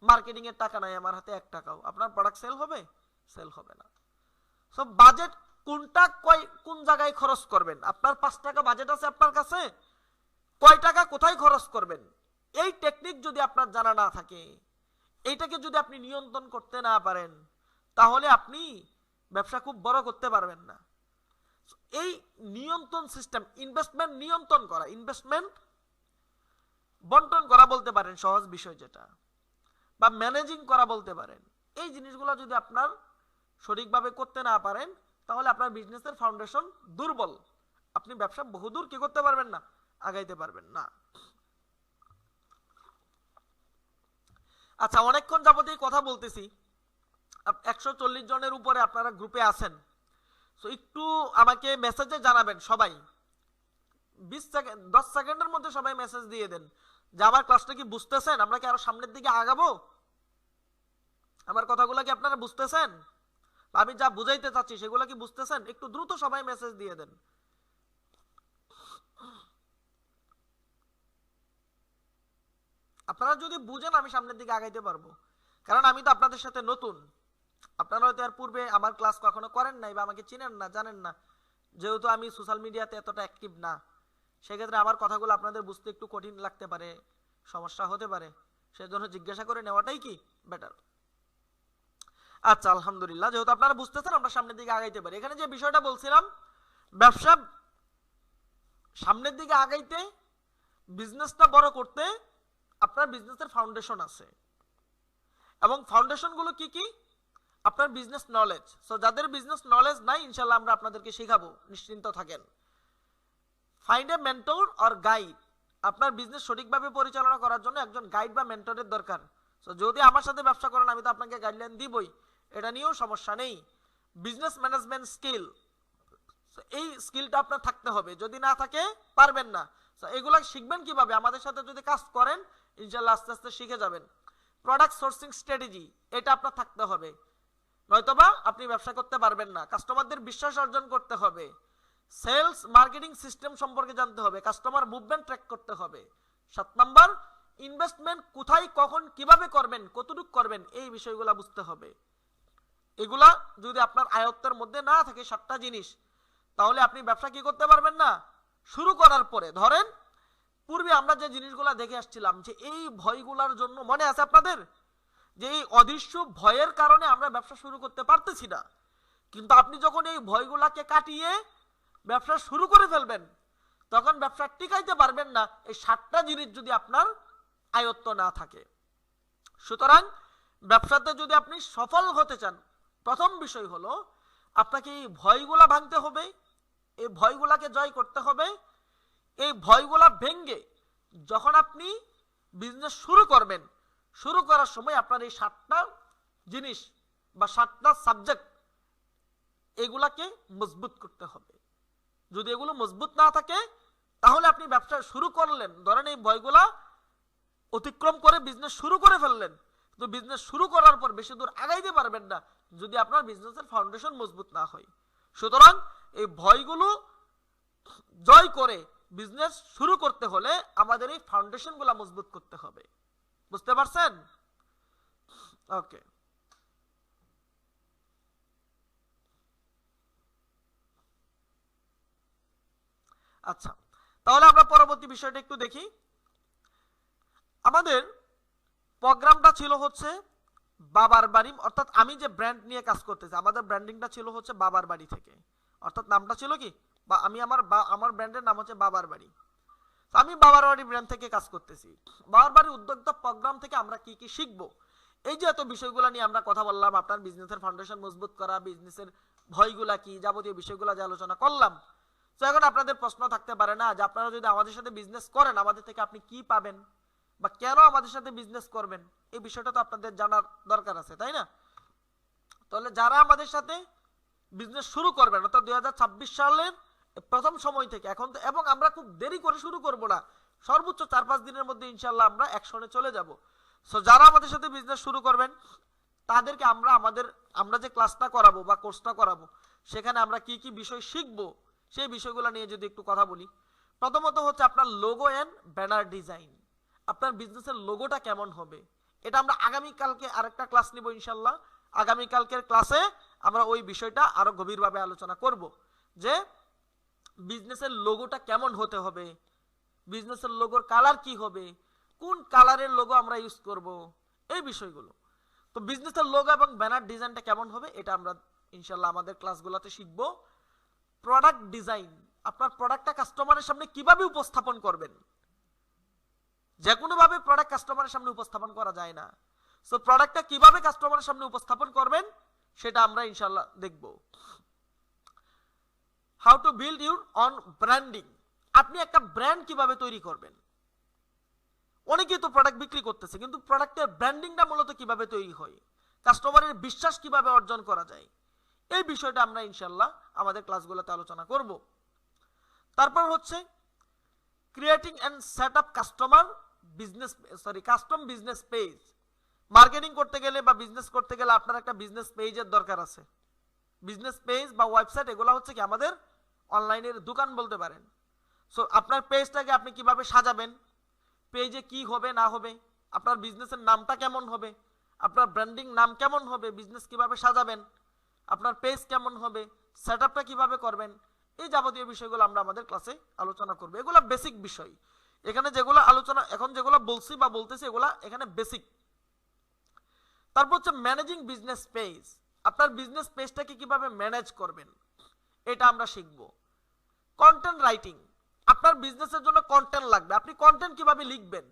মার্কেটিং এর টাকা নাই আমার হাতে 1 টাকাও, আপনার প্রোডাক্ট সেল হবে? সেল হবে না। সো বাজেট কোন জায়গায় খরচ করবেন? আপনার 5 টাকা বাজেট আছে আপনার কাছে, কয় টাকা কোথায় খরচ করবেন এই টেকনিক যদি আপনার জানা না থাকে, এইটাকে যদি আপনি নিয়ন্ত্রণ করতে না পারেন তাহলে আপনি ব্যবসা খুব বড় করতে পারবেন না। এই নিয়ন্ত্রণ সিস্টেম, ইনভেস্টমেন্ট নিয়ন্ত্রণ করা, ইনভেস্টমেন্ট বন্টন করা বলতে পারেন সহজ বিষয় যেটা, বা ম্যানেজিং করা বলতে পারেন। এই জিনিসগুলো যদি আপনার সঠিকভাবে করতে না পারেন তাহলে আপনার বিজনেসের ফাউন্ডেশন দুর্বল, আপনি ব্যবসা বহুদূর কি করতে পারবেন না? আগাইতে পারবেন না। আচ্ছা, অনেকক্ষণ যাবতীয় কথা বলতেছি, 140 জনের উপরে আপনারা গ্রুপে আছেন। সো একটু আমাকে মেসেজে জানাবেন সবাই, 20 সেকেন্ড 10 সেকেন্ডের মধ্যে সবাই মেসেজ দিয়ে দেন যে আমার ক্লাসটা কি বুঝতেছেন, আমরা কি আরো সামনের দিকে আগাবো, আমার কথাগুলো কি আপনারা বুঝতেছেন, আমি যা বুঝাইতে চাচ্ছি সেগুলো কি বুঝতেছেন? একটু দ্রুত সবাই মেসেজ দিয়ে দেন। আপনারা যদি বুঝেন আমি সামনের দিকে আগাইতে পারবো, কারণ আমি তো আপনাদের সাথে নতুন। আপনারা হয়তো এর পূর্বে আমার ক্লাস কখনো করেন নাই বা আমাকে চিনেন না, জানেন না, যেহেতু আমি সোশ্যাল মিডিয়াতে এতটা অ্যাক্টিভ না, সেক্ষেত্রে আমার কথাগুলো আপনাদের বুঝতে একটু কঠিন লাগতে পারে, সমস্যা হতে পারে, সেজন্য জিজ্ঞাসা করে নেওয়াটাই কি বেটার। আচ্ছা, আলহামদুলিল্লাহ, যেহেতু আপনারা বুঝতেছেন আমরা সামনের দিকে আগাইতে পারি। এখানে যে বিষয়টা বলছিলাম, ব্যবসা সামনের দিকে আগাইতে, বিজনেসটা বড় করতে আপনার বিজনেসের ফাউন্ডেশন আছে, এবং ফাউন্ডেশন গুলো কি কি? আপনার বিজনেস নলেজ। সো যাদের বিজনেস নলেজ নাই, ইনশাআল্লাহ আমরা আপনাদেরকে শেখাবো, নিশ্চিন্ত থাকেন। Find a mentor or guide. আপনার বিজনেস সঠিকভাবে পরিচালনা করার জন্য একজন গাইড বা মেন্টরের দরকার। সো যদি আমার সাথে ব্যবসা করেন, আমি তো আপনাকে গাইডলাইন দিবই, এটা নিয়েও সমস্যা নেই। বিজনেস ম্যানেজমেন্ট স্কিল, এই স্কিলটা আপনার থাকতে হবে, যদি না থাকে পারবেন না। এগুলা শিখবেন কিভাবে? আমাদের সাথে যদি কাজ করেন, ইনশাআল্লাহ আস্তে আস্তে শিখে যাবেন। প্রোডাক্ট সোর্সিং স্ট্র্যাটেজি, এটা আপনার থাকতে হবে, নয়তোবা আপনি ব্যবসা করতে পারবেন না। কাস্টমারদের বিশ্বাস অর্জন করতে হবে। সেলস মার্কেটিং সিস্টেম সম্পর্কে জানতে হবে, কাস্টমার মুভমেন্ট ট্র্যাক করতে হবে। 7 নাম্বার, ইনভেস্টমেন্ট কোথায়, কখন, কিভাবে করবেন, কতটুকু করবেন, এই বিষয়গুলো বুঝতে হবে। এগুলা যদি আপনার আয়ত্তের মধ্যে না থাকে 7টা জিনিস, তাহলে আপনি ব্যবসা কি করতে পারবেন না। শুরু করার পরে ধরেন, পূর্বে আমরা যে জিনিসগুলা দেখে আসছিলাম, যে এই ভয়গুলার জন্য, মনে আছে আপনাদের, যে এই অদৃশ্য ভয়ের কারণে আমরা ব্যবসা শুরু করতে পারতেছি না। কিন্তু আপনি যখন এই ভয়গুলাকে কাটিয়ে ব্যবসা শুরু করে ফেলবেন, তখন ব্যবসা টিকাইতে পারবেন না, এই 7টা জিনিস যদি আপনার আয়ত্ত না থাকে। সুতরাং ব্যবসাতে যদি আপনি সফল হতে চান, প্রথম বিষয় হলো আপনাকে এই ভয়গুলা ভাঙতে হবে, এই ভয়গুলাকে জয় করতে হবে। এই ভয়গুলা ভেঙে যখন আপনি বিজনেস শুরু করবেন, শুরু করার সময় আপনার এই 7টা জিনিস বা 7টা সাবজেক্ট, এগুলাকে মজবুত করতে হবে। যদি এগুলো মজবুত না থাকে, তাহলে আপনি ব্যবসা শুরু করলেন, ধরেন এই ভয়গুলা অতিক্রম করে বিজনেস শুরু করে ফেললেন, তো বিজনেস শুরু করার পর বেশি দূর আগাইতে পারবেন না যদি আপনার বিজনেসের ফাউন্ডেশন মজবুত না হয়। সুতরাং এই ভয়গুলো জয় করে বিজনেস শুরু করতে হলে আমাদের এই ফাউন্ডেশনগুলো মজবুত করতে হবে। বুঝতে পারছেন? ওকে, আচ্ছা, তাহলে আমরা পরবর্তী বিষয়টা একটু দেখি। আমাদের প্রোগ্রামটা ছিল হচ্ছে বাবার বাড়ি, অর্থাৎ আমি যে ব্র্যান্ড নিয়ে কাজ করতেছি, আমাদের ব্র্যান্ডিংটা ছিল হচ্ছে বাবার বাড়ি থেকে, অর্থাৎ নামটা ছিল কি, বা আমি আমার ব্র্যান্ডের নাম হচ্ছে বাবার বাড়ি। আমি বাবার বাড়ি ব্র্যান্ড থেকে কাজ করতেছি। বাবার বাড়ি উদ্যোক্তা প্রোগ্রাম থেকে আমরা কি কি শিখবো, এই যে এত বিষয়গুলো নিয়ে আমরা কথা বললাম, আপনার বিজনেসের ফাউন্ডেশন মজবুত করা, বিজনেসের ভয়গুলা কি, যাবতীয় বিষয়গুলো যে আলোচনা করলাম। তো এখন আপনাদের প্রশ্ন থাকতে পারে না যে আপনারা যদি আমাদের সাথে বিজনেস করেন, আমাদের থেকে আপনি কি পাবেন, বা কেন আমাদের সাথে বিজনেস করবেন, এই বিষয়টা তো আপনাদের জানার দরকার আছে, তাই না? তাহলে যারা আমাদের সাথে বিজনেস শুরু করবেন, অর্থাৎ 2026 সালের প্রথম সময় থেকে এখন, এবং আমরা খুব দেরি করে শুরু করব না, সর্বোচ্চ 4-5 দিনের মধ্যে ইনশাআল্লাহ আমরা অ্যাকশনে চলে যাব। সো যারা আমাদের সাথে বিজনেস শুরু করবেন, তাদেরকে আমরা যে ক্লাসটা করাবো বা কোর্সটা করাবো, সেখানে আমরা কি কি বিষয় শিখবো, সেই বিষয়গুলো নিয়ে যদি একটু কথা বলি। প্রথমত হচ্ছে আপনার লোগো এন্ড ব্যানার ডিজাইন। আপনার বিজনেসের লোগোটা কেমন হবে, এটা আমরা আগামীকালকে আরেকটা ক্লাস নিব ইনশাআল্লাহ। আগামীকালকের ক্লাসে আমরা ওই বিষয়টা আরো গভীরভাবে আলোচনা করব, যে বিজনেসের লোগোটা কেমন হতে হবে, বিজনেসের লোগোর কালার কি হবে, কোন কালারের লোগো আমরা ইউজ করব, এই বিষয়গুলো। তো বিজনেসের লোগো এবং ব্যানার ডিজাইনটা কেমন হবে, এটা আমরা ইনশাআল্লাহ আমাদের ক্লাসগুলোতে শিখব। প্রোডাক্ট ডিজাইন, আপনার প্রোডাক্টটা কাস্টমারের সামনে কিভাবে উপস্থাপন করবেন, যে কোনো ভাবে প্রোডাক্ট কাস্টমারের সামনে উপস্থাপন করা যায় না। সো প্রোডাক্টটা কিভাবে কাস্টমারের সামনে উপস্থাপন করবেন, সেটা আমরা ইনশাআল্লাহ দেখব। How to build your on branding, আপনি একটা ব্র্যান্ড কিভাবে তৈরি করবেন, অনেকেই তো প্রোডাক্ট বিক্রি করতেছে, কিন্তু প্রোডাক্টের ব্র্যান্ডিংটা মূলত কিভাবে তৈরি হয়, কাস্টমারের বিশ্বাস কিভাবে অর্জন করা যায়, এই বিষয়টা আমরা ইনশাল্লাহ আমাদের ক্লাসগুলোতে আলোচনা করব। তারপর হচ্ছে creating and set up custom business page. Marketing করতে গেলে বা বিজনেস করতে গেলে আপনার একটা বিজনেস পেজের দরকার আছে। বিজনেস পেজ বা ওয়েবসাইট এগুলো হচ্ছে কি আমাদের অনলাইনের দোকান বলতে পারেন। সো আপনার পেজটাকে আপনি কিভাবে সাজাবেন, পেজে কি হবে না হবে, আপনার বিজনেসের নামটা কেমন হবে, আপনার ব্র্যান্ডিং নাম কেমন হবে, বিজনেস কিভাবে সাজাবেন, আপনার পেজ কেমন হবে, সেটআপটা কিভাবে করবেন, এই যাবতীয় বিষয়গুলো আমরা আমাদের ক্লাসে আলোচনা করব। এগুলো বেসিক বিষয়। এখানে যেগুলো আলোচনা এখন যেগুলো বলছি বা বলতেছি এগুলো এখানে বেসিক। তারপর হচ্ছে ম্যানেজিং বিজনেস পেজ। আপনার বিজনেস পেজটাকে কিভাবে ম্যানেজ করবেন এটা আমরা শিখব। কন্টেন্ট রাইটিং, আপনার বিজনেসের জন্য কন্টেন্ট লাগবে, আপনি কন্টেন্ট কিভাবে লিখবেন।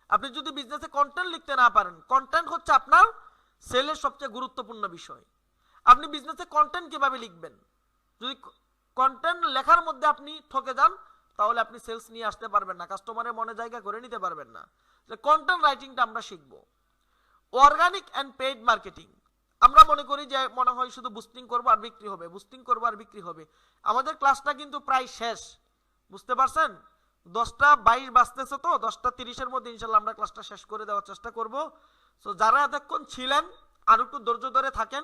আপনি যদি বিজনেসে কন্টেন্ট লিখতে না পারেন, কন্টেন্ট হচ্ছে আপনার সেলের সবচেয়ে গুরুত্বপূর্ণ বিষয়। আপনি বিজনেসে কন্টেন্ট কিভাবে লিখবেন, যদি কন্টেন্ট লেখার মধ্যে আপনি ঠকে যান তাহলে আপনি সেলস নিয়ে আসতে পারবেন না, কাস্টমারের মনে জায়গা করে নিতে পারবেন না। কন্টেন্ট রাইটিংটা আমরা শিখব। অর্গানিক এন্ড পেইড মার্কেটিং, আমরা মনে করি যে মনে হয় শুধু বুস্টিং করবো আর বিক্রি হবে, বুস্টিং করবো আর বিক্রি হবে। আমাদের ক্লাসটা কিন্তু প্রায় শেষ, বুঝতে পারছেন? 10:22 বাজতেছে, তো 10:30-এর মধ্যে ইনশাল্লাহ আমরা ক্লাসটা শেষ করে দেওয়ার চেষ্টা করব। সো যারা এতক্ষণ ছিলেন আর একটু ধৈর্য ধরে থাকেন,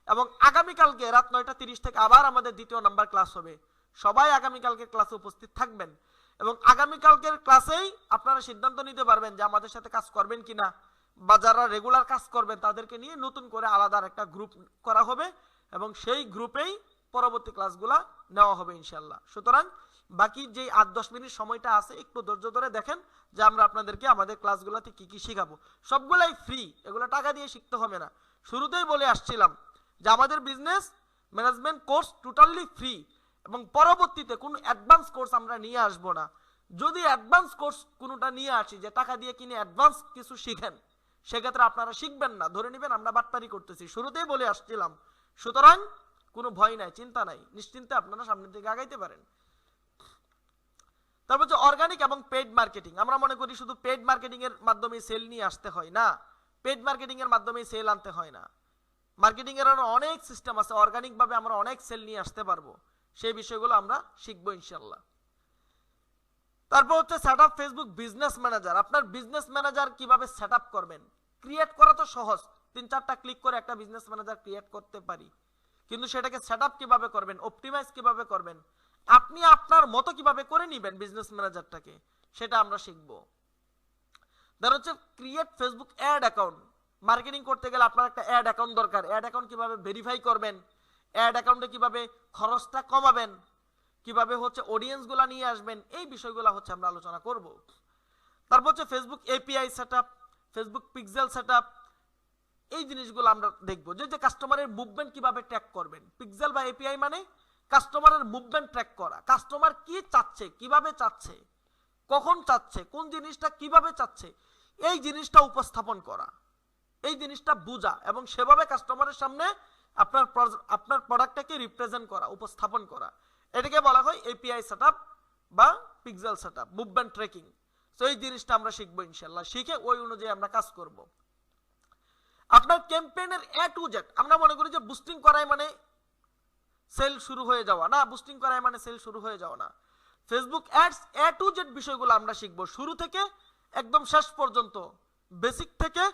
এবং আগামীকালকে রাত 9:30 থেকে আবার আমাদের দ্বিতীয় নাম্বার ক্লাস হবে। সবাই আগামীকালকে ক্লাসে উপস্থিত থাকবেন, এবং আগামীকালকের ক্লাসেই আপনারা সিদ্ধান্ত নিতে পারবেন যে আমাদের সাথে কাজ করবেন কিনা, বা যারা রেগুলার কাজ করবেন তাদেরকে নিয়ে নতুন করে আলাদা একটা গ্রুপ করা হবে, এবং সেই গ্রুপেই পরবর্তী ক্লাসগুলা নেওয়া হবে ইনশাল্লাহ। সুতরাং বাকি যে 8-10 মিনিট সময়টা আছে একটু ধৈর্য ধরে দেখেন যে আমরা আপনাদেরকে আমাদের ক্লাসগুলোতে কি কি শেখাবো। সবগুলাই ফ্রি, এগুলো টাকা দিয়ে শিখতে হবে না। শুরুতেই বলে আসছিলাম যে আমাদের business management course totally free, এবং পরবর্তীতে কোনো অ্যাডভান্স কোর্স আমরা নিয়ে আসবো না। যদি অ্যাডভান্স কোর্স কোনোটা নিয়ে আসি যে টাকা দিয়ে কিনে অ্যাডভান্স কিছু শিখেন, সেক্ষেত্রে আপনারা শিখবেন না, ধরে নেবেন আমরা বাটপারি করতেছি। শুরুতেই বলে আসছিলাম। সুতরাং কোনো ভয় নাই, চিন্তা নাই, নিশ্চিন্তে আপনারা সামনের দিকে আগাইতে পারেন। তারপর হচ্ছে অর্গানিক এবং পেইড মার্কেটিং। আমরা মনে করি শুধু পেইড মার্কেটিং এর মাধ্যমে সেল নিয়ে আসতে হয় না, পেইড মার্কেটিং এর মাধ্যমে সেল আনতে হয় না। মার্কেটিং এর অনেক সিস্টেম আছে, অর্গানিক ভাবে আমরা অনেক সেল নিয়ে আসতে পারবো, সেই বিষয়গুলো আমরা শিখবো ইনশাআল্লাহ। তারপর হচ্ছে সেটআপ ফেসবুক বিজনেস ম্যানেজার। আপনার বিজনেস ম্যানেজার কিভাবে সেটআপ করবেন, ক্রিয়েট করা তো সহজ, 3-4টা ক্লিক করে একটা বিজনেস ম্যানেজার ক্রিয়েট করতে পারি, কিন্তু সেটাকে সেটআপ কিভাবে করবেন, অপটিমাইজ কিভাবে করবেন, আপনি আপনার মতো কিভাবে করে নেবেন বিজনেস ম্যানেজারটাকে, সেটা আমরা শিখবো। দেন হচ্ছে create Facebook ad account. Marketing করতে গেলে আপনার একটা অ্যাড অ্যাকাউন্ট দরকার, অ্যাড অ্যাকাউন্ট কিভাবে ভেরিফাই করবেন, অ্যাড অ্যাকাউন্টে কিভাবে খরচটা কমাবেন, কিভাবে হচ্ছে অডিয়েন্স গুলা নিয়ে আসবেন, এই বিষয়গুলো হচ্ছে আমরা আলোচনা করব। তারপর হচ্ছে Facebook API setup, Facebook pixel setup, এই জিনিসগুলো আমরা দেখব। যে কাস্টমারের মুভমেন্ট কিভাবে ট্র্যাক করবেন। পিক্সেল বা এপিআই মানে কাস্টমারের মুভমেন্ট ট্র্যাক করা, কাস্টমার কি চাচ্ছে, কিভাবে চাচ্ছে, কখন চাচ্ছে, কোন জিনিসটা কিভাবে চাচ্ছে, এই জিনিসটা উপস্থাপন করা, এই জিনিসটা বোঝা, এবং সেভাবে কাস্টমারের সামনে আপনার প্রোডাক্টটাকে রিপ্রেজেন্ট করা, উপস্থাপন করা, এটাকে বলা হয় এপিআই সেটআপ বা পিক্সেল সেটআপ, মুভমেন্ট ট্র্যাকিং। তো এই জিনিসটা আমরা শিখবো ইনশাআল্লাহ, শিখে ওই অনুযায়ী আমরা কাজ করব। আপনার ক্যাম্পেইনের এ টু জেড, আমরা মনে করি যে বুস্টিং করাই মানে সেল শুরু হয়ে যাওয়া না, বুস্টিং করাই মানে সেল শুরু হয়ে যাওয়া না। Facebook ads A to Z বিষয়গুলো আমরা শিখবো, শুরু থেকে একদম শেষ পর্যন্ত, বেসিক থেকে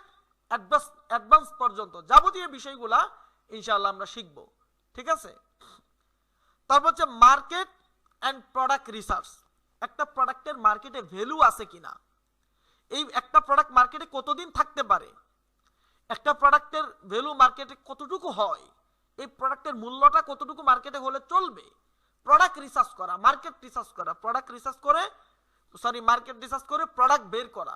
অ্যাডভান্স পর্যন্ত যাবতীয় বিষয়গুলা ইনশাআল্লাহ আমরা শিখবো, ঠিক আছে? তারপর হচ্ছে মার্কেট এন্ড প্রোডাক্ট রিসার্চ। একটা প্রোডাক্টের মার্কেটে ভ্যালু আছে কিনা, এই একটা প্রোডাক্ট মার্কেটে কতদিন থাকতে পারে, একটা প্রোডাক্টের ভ্যালু মার্কেটে কতটুকু হয়, এই প্রোডাক্টের মূল্যটা কতটুকু মার্কেটে হলে চলবে, প্রোডাক্ট রিসার্চ করা, মার্কেট রিসার্চ করা, প্রোডাক্ট রিসার্চ করে মার্কেট রিসার্চ করে প্রোডাক্ট বের করা,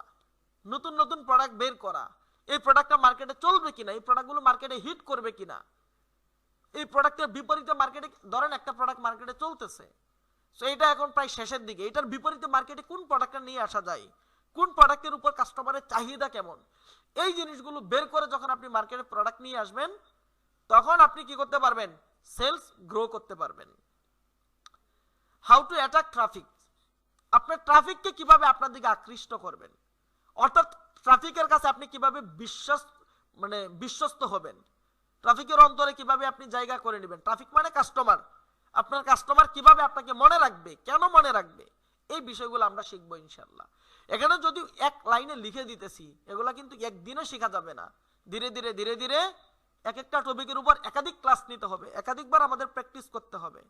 নতুন নতুন প্রোডাক্ট বের করা, এই প্রোডাক্টটা মার্কেটে চলবে কিনা, এই প্রোডাক্টগুলো মার্কেটে হিট করবে কিনা, এই প্রোডাক্টের বিপরীতে মার্কেটে ধরেন একটা প্রোডাক্ট মার্কেটে চলতেছে, সো এটা এখন প্রায় শেষের দিকে, এটার বিপরীতে মার্কেটে কোন প্রোডাক্টটা নিয়ে আসা যায়, কোন প্রোডাক্টের উপর কাস্টমারের চাহিদা কেমন, এই জিনিসগুলো বের করে যখন আপনি মার্কেটে প্রোডাক্ট নিয়ে আসবেন তখন আপনি কি করতে পারবেন, সেলস গ্রো করতে পারবেন। হাউ টু অ্যাট্রাক্ট ট্রাফিক, আপনার ট্রাফিককে কিভাবে আপনার দিকে আকৃষ্ট করবেন, অর্থাৎ ট্রাফিকের কাছে আপনি কিভাবে বিশ্বস্ত হবেন, ট্রাফিকের অন্তরে কিভাবে আপনি জায়গা করে নেবেন, ট্রাফিক মানে কাস্টমার, আপনার কাস্টমার কিভাবে আপনাকে মনে রাখবে, কেন মনে রাখবে, এই বিষয়গুলো আমরা শিখবো ইনশাল্লাহ। এখানে যদি এক লাইনে লিখে দিতেছি, এগুলা কিন্তু একদিনে শেখা যাবে না, ধীরে ধীরে ধীরে ধীরে এক একটা টপিকের উপর একাধিক ক্লাস নিতে হবে, একাধিকবার আমাদের প্র্যাকটিস করতে হবে,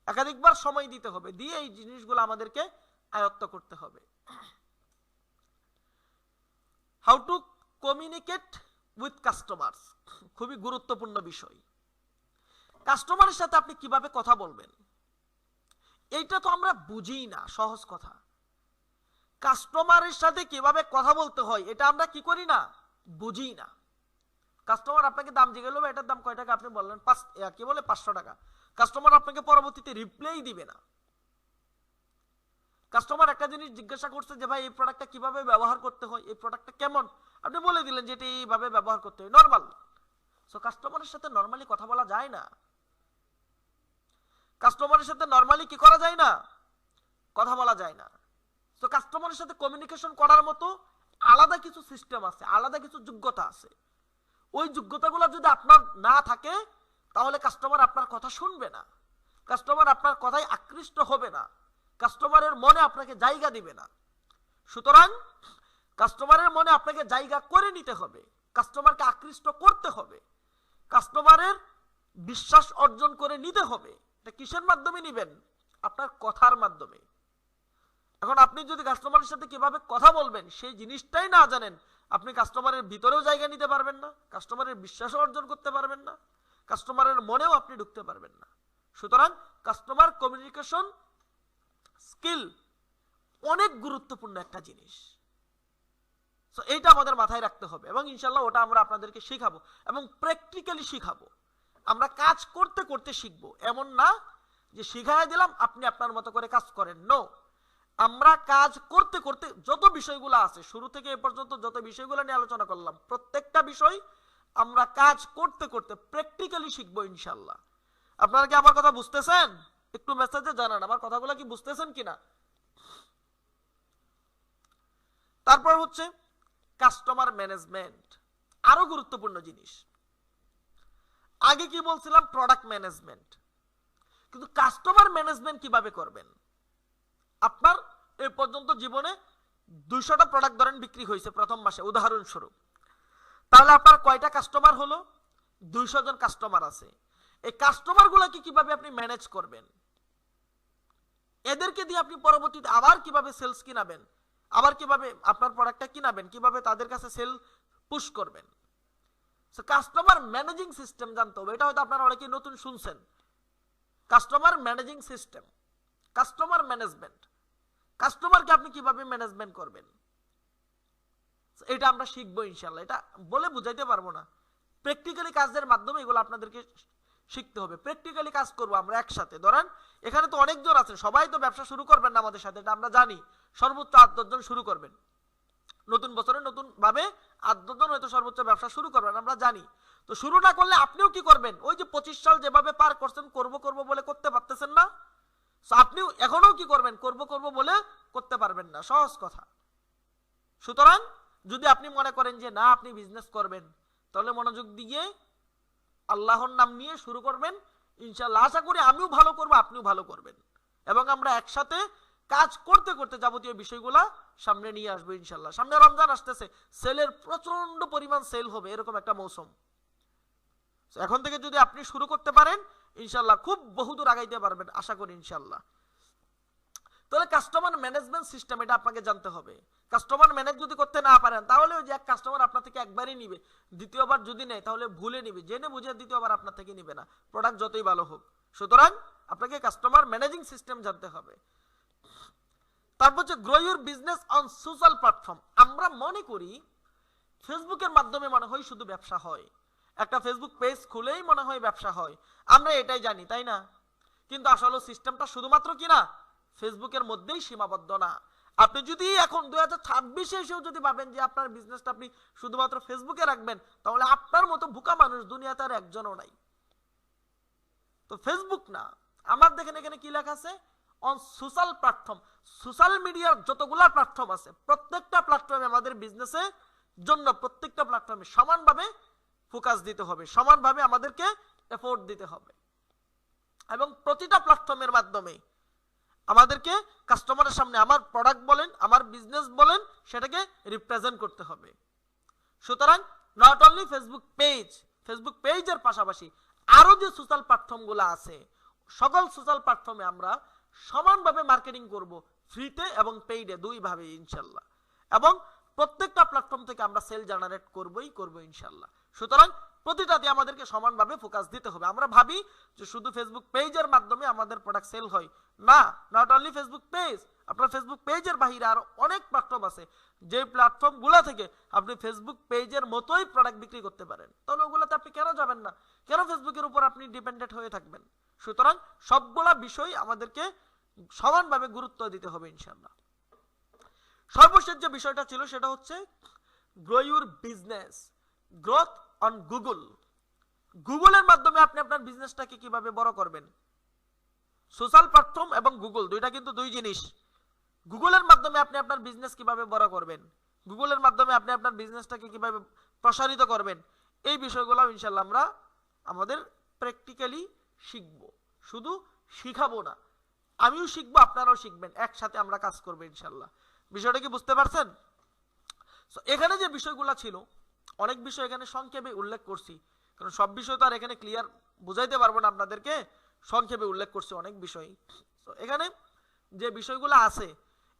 একাধিকবার সময় দিতে হবে, দিয়ে এই জিনিসগুলো আমাদেরকে আয়ত্ত করতে হবে। How to communicate with customers, খুবই গুরুত্বপূর্ণ বিষয়। কাস্টমারের সাথে আপনি কিভাবে কথা বলবেন, এইটা তো আমরা বুঝি না। সহজ কথা, কাস্টমারের সাথে কিভাবে কথা বলতে হয় এটা আমরা কি করি না, বুঝি না। কাস্টমার আপনাকে দাম জিজ্ঞেস করবে, এটার দাম কয় টাকা, আপনি বললেন 500 টাকা, কাস্টমার আপনাকে পরবর্তীতে রিপ্লাই দিবে না। কাস্টমার একটা জিনিস জিজ্ঞাসা করছে যে ভাই এই প্রোডাক্টটা কিভাবে ব্যবহার করতে হয়, এই প্রোডাক্টটা কেমন, আপনি বলে দিলেন যে এটা এইভাবে ব্যবহার করতে হয়, নরমাল। সো কাস্টমারের সাথে নরমালি কথা বলা যায় না, কাস্টমারের সাথে নরমালি কি করা যায় না, কথা বলা যায় না। তো কাস্টমারের সাথে কমিউনিকেশন করার মতো আলাদা কিছু সিস্টেম আছে, আলাদা কিছু যোগ্যতা আছে। ওই যোগ্যতাগুলো যদি আপনার না থাকে তাহলে কাস্টমার আপনার কথা শুনবে না, কাস্টমার আপনার কথায় আকৃষ্ট হবে না, কাস্টমারের মনে আপনাকে জায়গা দিবে না। সুতরাং কাস্টমারের মনে আপনাকে জায়গা করে নিতে হবে, কাস্টমারকে আকৃষ্ট করতে হবে, কাস্টমারের বিশ্বাস অর্জন করে নিতে হবে। এটা কিসের মাধ্যমে নিবেন, আপনার কথার মাধ্যমে। এখন আপনি যদি কাস্টমারের সাথে কিভাবে কথা বলবেন সেই জিনিসটাই না জানেন, আপনি কাস্টমারের ভিতরেও জায়গা নিতে পারবেন না, কাস্টমারের বিশ্বাসও অর্জন করতে পারবেন না, কাস্টমারের মনেও আপনি ঢুকতে পারবেন না। সুতরাং কাস্টমার কমিউনিকেশন স্কিল অনেক গুরুত্বপূর্ণ একটা জিনিস। সো এইটা আমাদের মাথায় রাখতে হবে এবং ইনশাআল্লাহ ওটা আমরা আপনাদেরকে শেখাবো এবং প্র্যাকটিক্যালি শেখাবো। আমরা কাজ করতে করতে শিখবো, এমন না যে শিখাই দিলাম আপনি আপনার মতো করে কাজ করেন। নো, আমরা কাজ করতে করতে যত বিষয়গুলো আছে শুরু থেকে এ পর্যন্ত যত বিষয়গুলো নিয়ে আলোচনা করলাম, প্রত্যেকটা বিষয় আমরা কাজ করতে করতে প্র্যাকটিক্যালি শিখবো ইনশাআল্লাহ। আপনারা কি আমার কথা বুঝতেছেন? একটু মেসেজে জানান আমার কথাগুলো কি বুঝতেছেন কিনা। তারপর হচ্ছে কাস্টমার ম্যানেজমেন্ট, আরো গুরুত্বপূর্ণ জিনিস। আগে কি বলছিলাম, প্রোডাক্ট ম্যানেজমেন্ট, কিন্তু কাস্টমার ম্যানেজমেন্ট কিভাবে করবেন? আপনার এই পর্যন্ত জীবনে 200টা প্রোডাক্ট ধরেন বিক্রি হয়েছে প্রথম মাসে উদাহরণস্বরূপ, তাহলে আপনার কয়টা কাস্টমার হলো? 200 জন কাস্টমার আছে। এই কাস্টমারগুলোকে কিভাবে আপনি ম্যানেজ করবেন? এদেরকে দিয়ে আপনি পরবর্তীতে আবার কিভাবে সেলস কিনাবেন, আবার কিভাবে আপনার প্রোডাক্টটা কিনাবেন, কিভাবে তাদের কাছে সেল পুশ করবেন? সো কাস্টমার ম্যানেজিং সিস্টেম জানতে হবে। এটা হয়তো আপনারা অনেকেই নতুন শুনছেন, customer managing system, customer management, কাস্টমারকে আপনি কিভাবে ম্যানেজমেন্ট করবেন এটা আমরা শিখবো ইনশাআল্লাহ। এটা বলে বুঝাইতে পারবো না, প্র্যাকটিক্যালি কাজের মাধ্যমে এগুলো আপনাদেরকে শিখতে হবে। প্র্যাকটিক্যালি কাজ করবো আমরা একসাথে। ধরেন এখানে তো অনেকজন আছেন, সবাই তো ব্যবসা শুরু করবেন না আমাদের সাথে, এটা আমরা জানি। সর্বোচ্চ 8-10 জন শুরু করবেন নতুন বছরে, নতুন ভাবে 8-10 জন হয়তো সর্বোচ্চ ব্যবসা শুরু করবেন, আমরা জানি। তো শুরু না করলে আপনিও কি করবেন, ওই যে 25 সাল যেভাবে পার করছেন করব করব বলে করতে পারতেছেন না, আপনিও এখনো কি করবেন, করব করব বলে করতে পারবেন না, সহজ কথা। সুতরাং যদি আপনি মনে করেন যে না আপনি বিজনেস করবেন, তাহলে মনোযোগ দিয়ে আল্লাহর নাম নিয়ে শুরু করবেন ইনশাআল্লাহ। আশা করি আমিও ভালো করব, আপনিও ভালো করবেন এবং আমরা একসাথে কাজ করতে করতে যাবতীয় বিষয়গুলা সামনে নিয়ে আসবো ইনশাআল্লাহ। সামনে রমজান আসতেছে, সেলের প্রচন্ড পরিমাণ সেল হবে, এরকম একটা মৌসুম। এখন থেকে যদি আপনি শুরু করতে পারেন ইনশাআল্লাহ খুব বহুদূর আগাইতে পারবেন আশা করি ইনশাআল্লাহ। তাহলে কাস্টমার ম্যানেজমেন্ট সিস্টেম এটা আপনাকে জানতে হবে। কাস্টমার ম্যানেজ যদি করতে না পারেন তাহলে ওই যে এক কাস্টমার আপনার থেকে একবারই নিবে, দ্বিতীয়বার যদি নেয় তাহলে ভুলে নিবে, জেনে বুঝে দ্বিতীয়বার আপনার থেকে নিবে না, প্রোডাক্ট যতই ভালো হোক। সুতরাং আপনাকে কাস্টমার ম্যানেজিং সিস্টেম জানতে হবে। তারপর হচ্ছে grow your business on social platform. আমরা মনে করি ফেসবুকের মাধ্যমে মনে হয় শুধু ব্যবসা হয়, একটা ফেসবুক পেজ খুলেই মনে হয় ব্যবসা হয়, আমরা এটাই জানি, তাই না? কিন্তু আসলে সিস্টেমটা শুধুমাত্র কি না ফেসবুকের মধ্যেই সীমাবদ্ধ না। আপনি যদি এখন 2026 এসেও যদি ভাবেন যে আপনার বিজনেসটা আপনি শুধুমাত্র ফেসবুকে রাখবেন, তাহলে আপনার মতো বোকা মানুষ দুনিয়াতে আর একজনও নাই। তো ফেসবুক না, আমার দেখেন এখানে কি লেখা আছে, অন সোশ্যাল প্ল্যাটফর্ম, সোশ্যাল মিডিয়ার যতগুলা প্ল্যাটফর্ম আছে প্রত্যেকটা প্ল্যাটফর্মে আমাদের বিজনেসের জন্য প্রত্যেকটা প্ল্যাটফর্মে সমানভাবে ফোকাস দিতে হবে, সমানভাবে আমাদেরকে এফোর্ট দিতে হবে এবং প্রতিটা প্ল্যাটফর্মের মাধ্যমে আমাদেরকে কাস্টমারের সামনে আমার প্রোডাক্ট বলেন, আমার বিজনেস বলেন, সেটাকে রিপ্রেজেন্ট করতে হবে। সুতরাং নট অনলি ফেসবুক পেজের পাশাপাশি আরো যে সোশ্যাল প্ল্যাটফর্মগুলো আছে সকল সোশ্যাল প্ল্যাটফর্মে আমরা সমানভাবে মার্কেটিং করব, ফ্রিতে এবং পেইডে দুইভাবে ইনশাল্লাহ, এবং প্রত্যেকটা প্ল্যাটফর্ম থেকে আমরা সেল জেনারেট করব ইনশাল্লাহ। সুতরাং প্রতিটাতে আমাদেরকে সমানভাবে ফোকাস দিতে হবে। আমরা ভাবি যে শুধু ফেসবুক পেজের মাধ্যমে আমাদের প্রোডাক্ট সেল হয়, না, নট অনলি ফেসবুক পেজ, আপনার ফেসবুক পেজের বাহিরে আরো অনেক প্ল্যাটফর্ম আছে যে প্ল্যাটফর্মগুলো থেকে আপনি ফেসবুক পেজের মতোই প্রোডাক্ট বিক্রি করতে পারেন। তাহলে ওগুলোতে আপনি কেন যাবেন না, কেন ফেসবুকের উপর আপনি ডিপেন্ডেন্ট হয়ে থাকবেন? সুতরাং সবগুলা বিষয় আমাদেরকে সমানভাবে গুরুত্ব দিতে হবে ইনশাআল্লাহ। সর্বশেষ যে বিষয়টা ছিল সেটা হচ্ছে grow your business, growth on গুগলের মাধ্যমে আপনি আপনার বিজনেসটাকে কিভাবে বড় করবেন। সোশ্যাল প্ল্যাটফর্ম এবং গুগল দুইটা কিন্তু দুই জিনিস। গুগলের মাধ্যমে আপনি আপনার বিজনেস কিভাবে বড় করবেন, গুগলের মাধ্যমে আপনি আপনার বিজনেসটাকে কিভাবে প্রসারিত করবেন, এই বিষয়গুলো ইনশাআল্লাহ আমরা আমাদের প্র্যাকটিক্যালি শিখবো, শুধু শিখাবো না, আমিও শিখবো আপনারাও শিখবেন, একসাথে আমরা কাজ করবো ইনশাআল্লাহ। বিষয়টা কি বুঝতে পারছেন? এখানে যে বিষয়গুলো ছিল অনেক বিষয় এখানে সংক্ষেপে উল্লেখ করছি, কারণ সব বিষয় তো আর এখানে ক্লিয়ার বুঝাইতে পারবো না আপনাদেরকে, সংক্ষেপে উল্লেখ করছি অনেক বিষয়। এখানে যে বিষয়গুলো আছে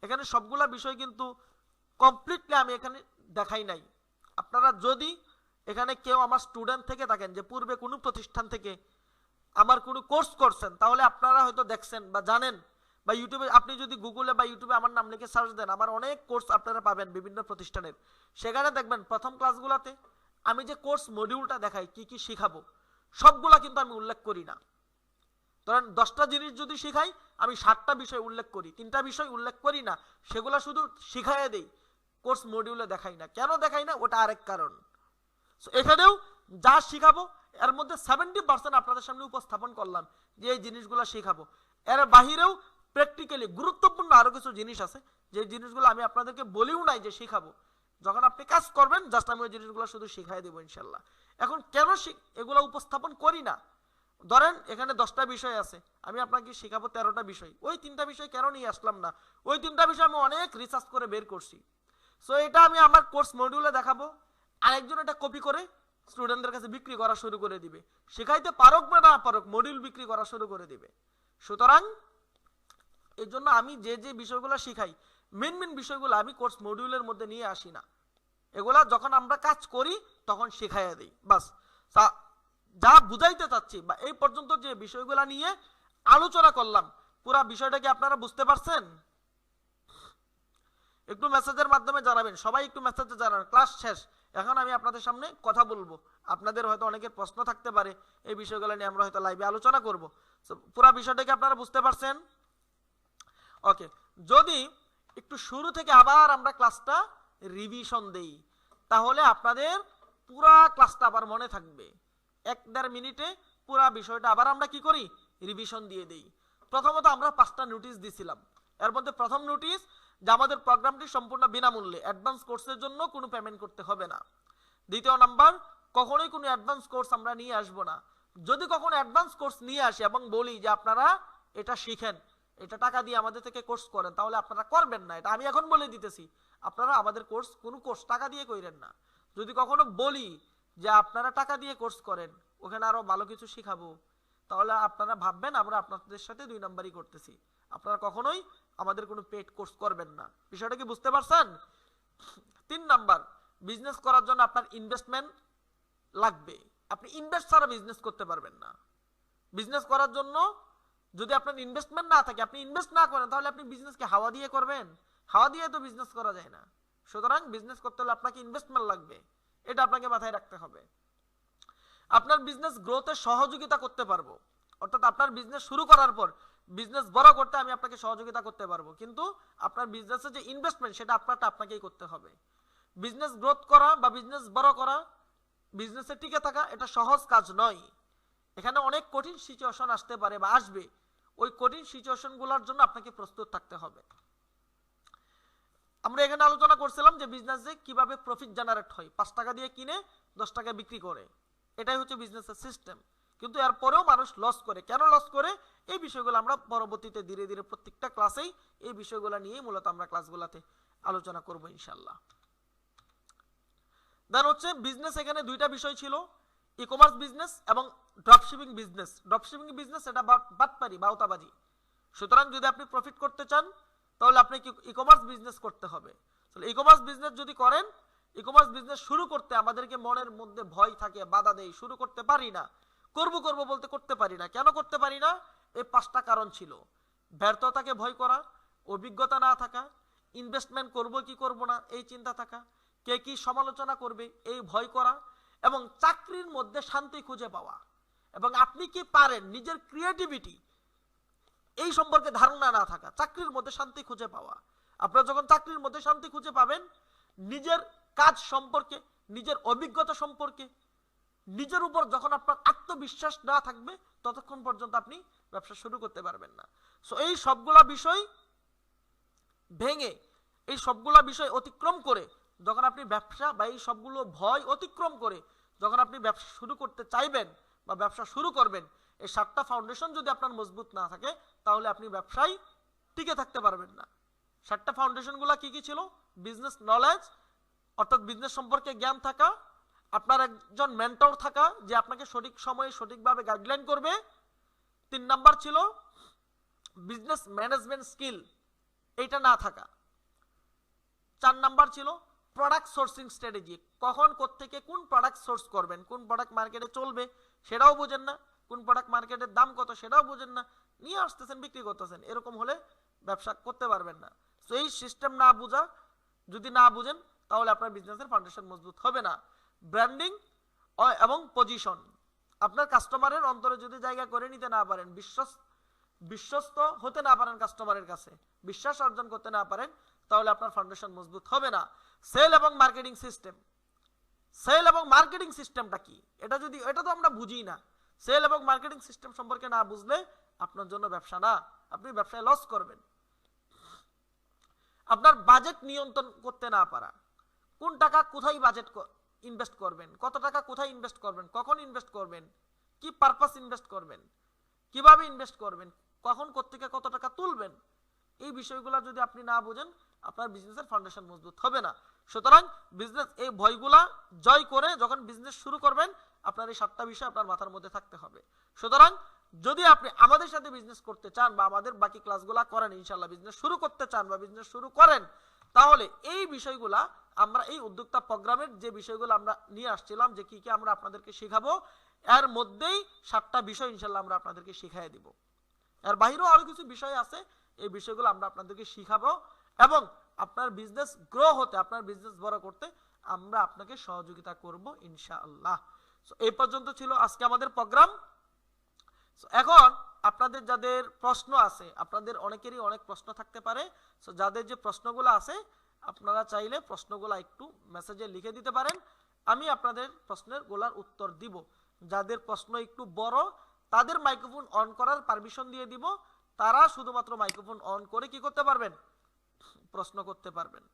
এখানে সবগুলা বিষয় কিন্তু কমপ্লিটলি আমি এখানে দেখাই নাই। আপনারা যদি এখানে কেউ আমার স্টুডেন্ট থেকে থাকেন যে পূর্বে কোনো প্রতিষ্ঠান থেকে আমার কোনো কোর্স করছেন, তাহলে আপনারা হয়তো দেখছেন বা জানেন, বা ইউটিউবে আপনি যদি গুগলে বা ইউটিউবে আমার নাম লিখে সার্চ দেন আমার অনেক কোর্স আপনারা পাবেন বিভিন্ন প্রতিষ্ঠানের। সেখানে দেখবেন প্রথম ক্লাসগুলোতে আমি যে কোর্স মডিউলটা দেখাই কি কি শিখাবো সবগুলা কিন্তু আমি উল্লেখ করি না। ধরেন 10টা জিনিস যদি শিখাই আমি 7টা বিষয় উল্লেখ করি, 3টা বিষয় উল্লেখ করি না, সেগুলা শুধু শিখাইয়া দেই, কোর্স মডিউলে দেখাই না। কেন দেখাই না ওটা আরেক কারণ। এখানেও যা শিখাবো এর মধ্যে 70% আপনাদের সামনে উপস্থাপন করলাম যে এই জিনিসগুলো শিখাবো। এর বাহিরেও প্র্যাকটিক্যালি গুরুত্বপূর্ণ আরো কিছু জিনিস আছে যে জিনিসগুলো আমি আপনাদেরকে বলিও নাই যে শিখাবো, যখন আপনি কাজ করবেন জাস্ট আমি ওই জিনিসগুলো শুধু শিখাই দেবো ইনশাল্লাহ। এখন কেন এগুলো উপস্থাপন করি না, ধরেন এখানে 10টা বিষয় আছে, আমি আপনাকে শিখাবো 13টা বিষয়, ওই 3টা বিষয় কেন নিয়ে আসলাম না? ওই 3টা বিষয় আমি অনেক রিসার্চ করে বের করছি। সো এটা আমি আমার কোর্স মডিউলে দেখাবো, আরেকজন এটা কপি করে স্টুডেন্টদের কাছে বিক্রি করা শুরু করে দিবে, শেখাইতে পারুক বা না পারুক মডিউল বিক্রি করা শুরু করে দিবে। সুতরাং এই জন্য আমি যে যে বিষয়গুলো শিখাই মেন বিষয়গুলো আমি কোর্স মডিউলের মধ্যে নিয়ে আসি না, এগুলা যখন আমরা কাজ করি তখন শেখাইয়া দিই বাস। যা বুঝাইতে চাচ্ছি বা এই পর্যন্ত যে বিষয়গুলা নিয়ে আলোচনা করলাম পুরা বিষয়টা কি আপনারা বুঝতে পারছেন? একটু মেসেজের মাধ্যমে জানাবেন, সবাই একটু মেসেজে জানাবেন। ক্লাস শেষ, এখন আমি আপনাদের সামনে কথা বলবো, আপনাদের হয়তো অনেকের প্রশ্ন থাকতে পারে, এই বিষয়গুলো নিয়ে আমরা হয়তো লাইভে আলোচনা করব। পুরা বিষয়টা কি আপনারা বুঝতে পারছেন? ওকে, যদি একটু শুরু থেকে আবার আমরা ক্লাসটা রিভিশন দেই তাহলে আপনাদের পুরা ক্লাসটা আবার মনে থাকবে। 1-1.5 মিনিটে পুরা বিষয়টা আবার আমরা কি করি, রিভিশন দিয়ে দেই। প্রথমত আমরা 5টা নোটিশ দিছিলাম, এর মধ্যে প্রথম নোটিশ যে আমাদের প্রোগ্রামটি সম্পূর্ণ বিনামূল্যে, অ্যাডভান্স কোর্সের জন্য কোনো পেমেন্ট করতে হবে না। দ্বিতীয় নাম্বার, কখনোই কোনো অ্যাডভান্স কোর্স আমরা নিয়ে আসব না। যদি কখনো অ্যাডভান্স কোর্স নিয়ে আসি এবং বলি যে আপনারা এটা শিখেন, এটা টাকা দিয়ে আমাদের থেকে কোর্স করেন, তাহলে আপনারা করবেন না। এটা আমি এখন বলে দিতেছি, আপনারা আমাদের কোনো কোর্স টাকা দিয়ে কইরেন না। যদি কখনো বলি যে আপনারা টাকা দিয়ে কোর্স করেন, ওখানে আরো ভালো কিছু শিখাবো, তাহলে আপনারা ভাববেন আমরা আপনাদের সাথে 2 নাম্বারই করতেছি। আপনারা কখনোই আমাদের কোনো পেড কোর্স করবেন না। বিষয়টা কি বুঝতে পারছেন? 3 নাম্বার, বিজনেস করার জন্য আপনার ইনভেস্টমেন্ট লাগবে। আপনি ইনভেস্ট ছাড়া বিজনেস করতে পারবেন না। বিজনেস করার জন্য যদি আপনার ইনভেস্টমেন্ট না থাকে, আপনি ইনভেস্ট না করেন, তাহলে আপনি বিজনেসকে হাওয়া দিয়ে করবেন? হাওয়া দিয়ে তো বিজনেস করা যায় না। সুতরাং বিজনেস করতে হলে আপনাকে ইনভেস্টমেন্ট লাগবে, এটা আপনাকে মাথায় রাখতে হবে। আপনার বিজনেস গ্রোথে সহযোগিতা করতে পারবো, অর্থাৎ আপনার বিজনেস শুরু করার পর বিজনেস বড় করতে আমি আপনাকে সহযোগিতা করতে পারবো, কিন্তু আপনার বিজনেসে যে ইনভেস্টমেন্ট সেটা আপনাকেই করতে হবে। বিজনেস গ্রোথ করা বা বিজনেস বড় করা, বিজনেসে টিকে থাকা এটা সহজ কাজ নয়। এখানে অনেক কঠিন সিচুয়েশন আসতে পারে বা আসবে, ওই কঠিন সিচুয়েশনগুলোর জন্য আপনাকে প্রস্তুত থাকতে হবে। আমরা এখানে আলোচনা করছিলাম যে বিজনেসে কিভাবে প্রফিট জেনারেট হয়, 5 টাকা দিয়ে কিনে 10 টাকা বিক্রি করে, এটাই হচ্ছে বিজনেসের সিস্টেম। কিন্তু এরপরেও মানুষ লস করে, কেন লস করে এই বিষয়গুলো আমরা পরবর্তীতে ধীরে ধীরে প্রত্যেকটা ক্লাসেই এই বিষয়গুলো নিয়েই মূলত আমরা ক্লাসগুলোতে আলোচনা করব ইনশাল্লাহ। দেন হচ্ছে বিজনেস, এখানে দুইটা বিষয় ছিল, ই কমার্স বিজনেস এবং ড্রপশিপিং বিজনেস। ড্রপশিপিং বিজনেস এটা বাটপারি, বাউতাবাজি। সুতরাং যদি আপনি প্রফিট করতে চান তাহলে আপনাকে ই কমার্স বিজনেস করতে হবে। তাহলে ই কমার্স বিজনেস যদি করেন, ই কমার্স বিজনেস শুরু করতে আমাদেরকে মনের মধ্যে ভয় থাকে, বাধা দেয়, শুরু করতে পারি না, করব বলতে করতে পারি না। কেন করতে পারি না? এই 5টা কারণ ছিল। ব্যর্থতাকে ভয় করা, অভিজ্ঞতা না থাকা, ইনভেস্টমেন্ট করব কি করব না এই চিন্তা থাকা, কে কি সমালোচনা করবে এই ভয় করা, এবং চাকরির মধ্যে শান্তি খুঁজে পাওয়া, এবং আপনি কি পারেন নিজের ক্রিয়েটিভিটি এই সম্পর্কে ধারণা না থাকা। চাকরির মধ্যে শান্তি খুঁজে পাওয়া, আপনারা যখন চাকরির মধ্যে শান্তি খুঁজে পাবেন, নিজের কাজ সম্পর্কে, নিজের অভিজ্ঞতা সম্পর্কে, নিজের উপর যখন আপনার আত্মবিশ্বাস না থাকবে, ততক্ষণ পর্যন্ত আপনি ব্যবসা শুরু করতে পারবেন না। সো এই সবগুলা বিষয় ভেঙে, এই সবগুলা বিষয় অতিক্রম করে যখন আপনি ব্যবসা বা এই সবগুলো ভয় অতিক্রম করে যখন আপনি ব্যবসা শুরু করতে চাইবেন বা ব্যবসা শুরু করবেন, এই 7টা ফাউন্ডেশন যদি আপনার মজবুত না থাকে তাহলে আপনি ব্যবসায় টিকে থাকতে পারবেন না। 7টা ফাউন্ডেশনগুলো কি কি ছিল? বিজনেস নলেজ, অর্থাৎ বিজনেস সম্পর্কে জ্ঞান থাকা, আপনার একজন মেন্টর থাকা যে আপনাকে সঠিক সময়ে সঠিকভাবে গাইডলাইন করবে। 3 নাম্বার ছিল বিজনেস ম্যানেজমেন্ট স্কিল, এইটা না থাকা। 4 নাম্বার ছিল প্রোডাক্ট সোর্সিং স্ট্র্যাটেজি, কখন কোত্থেকে কোন প্রোডাক্ট সোর্স করবেন, কোন প্রোডাক্ট মার্কেটে চলবে সেটাও বোঝেন না, কোন প্রোডাক্ট মার্কেটের দাম কত সেটাও বোঝেন না, নিয়ে আসতেছেন বিক্রি করতেছেন, এরকম হলে ব্যবসা করতে পারবেন না। সো এই সিস্টেম না বোঝা, যদি না বুঝেন তাহলে আপনার বিজনেসের ফাউন্ডেশন মজবুত হবে না। ব্র্যান্ডিং এবং পজিশন, আপনার কাস্টমারের অন্তরে যদি জায়গা করে নিতে না পারেন, বিশ্বস্ত হতে না পারেন, কাস্টমারের কাছে বিশ্বাস অর্জন করতে না পারেন, তাহলে আপনার ফাউন্ডেশন মজবুত হবে না। সেল এবং মার্কেটিং সিস্টেম, সেল এবং মার্কেটিং সিস্টেমটা কি এটা তো আমরা বুঝি না। সেল এবং মার্কেটিং সিস্টেম সম্পর্কে না বুঝলে আপনার জন্য ব্যবসা না, আপনি ব্যবসায় লস করবেন। আপনার বাজেট নিয়ন্ত্রণ করতে না পারা, কোন টাকা কোথায় বাজেট ইনভেস্ট করবেন, কত টাকা কোথায় ইনভেস্ট করবেন, কখন ইনভেস্ট করবেন, কি পারপাস ইনভেস্ট করবেন, কিভাবে ইনভেস্ট করবেন, কখন কোত্থেকে কত টাকা তুলবেন, এই বিষয়গুলো যদি আপনি না বুঝেন আপনার বিজনেসের ফাউন্ডেশন মজবুত হবে না। সুতরাং বিজনেস এই ভয়গুলা জয় করে যখন বিজনেস শুরু করবেন, আপনার এই 7টা বিষয় আপনার মাথার মধ্যে থাকতে হবে। সুতরাং যদি আপনি আমাদের সাথে বিজনেস করতে চান বা আমাদের বাকি ক্লাসগুলা করেন, ইনশাআল্লাহ বিজনেস শুরু করতে চান বা বিজনেস শুরু করেন, তাহলে এই বিষয়গুলা আমরা এই উদ্যোক্তা প্রোগ্রামের যে বিষয়গুলো আমরা নিয়ে আসছিলাম, যে কি কি আমরা আপনাদেরকে শেখাবো, এর মধ্যেই 7টা বিষয় ইনশাআল্লাহ আমরা আপনাদেরকে শিখাই দিব। এর বাইরেও আরো কিছু বিষয় আছে, এই বিষয়গুলো আমরা আপনাদেরকে শিখাবো এবং আপনার বিজনেস গ্রো হতে, আপনার বিজনেস বড় করতে আমরা আপনাকে সহযোগিতা করব ইনশাআল্লাহ। সো এই পর্যন্ত ছিল আজকে আমাদের প্রোগ্রাম। সো এখন আপনাদের যাদের প্রশ্ন আছে, আপনাদের অনেকেরই অনেক প্রশ্ন থাকতে পারে, সো যাদের যে প্রশ্নগুলো আছে আপনারা চাইলে প্রশ্নগুলো একটু মেসেজে লিখে দিতে পারেন, আমি আপনাদের প্রশ্নের গোলার উত্তর দিব। যাদের প্রশ্ন একটু বড় তাদের মাইক্রোফোন অন করার পারমিশন দিয়ে দিব, তারা শুধুমাত্র মাইক্রোফোন অন করে কি করতে পারবেন, প্রশ্ন করতে পারবেন।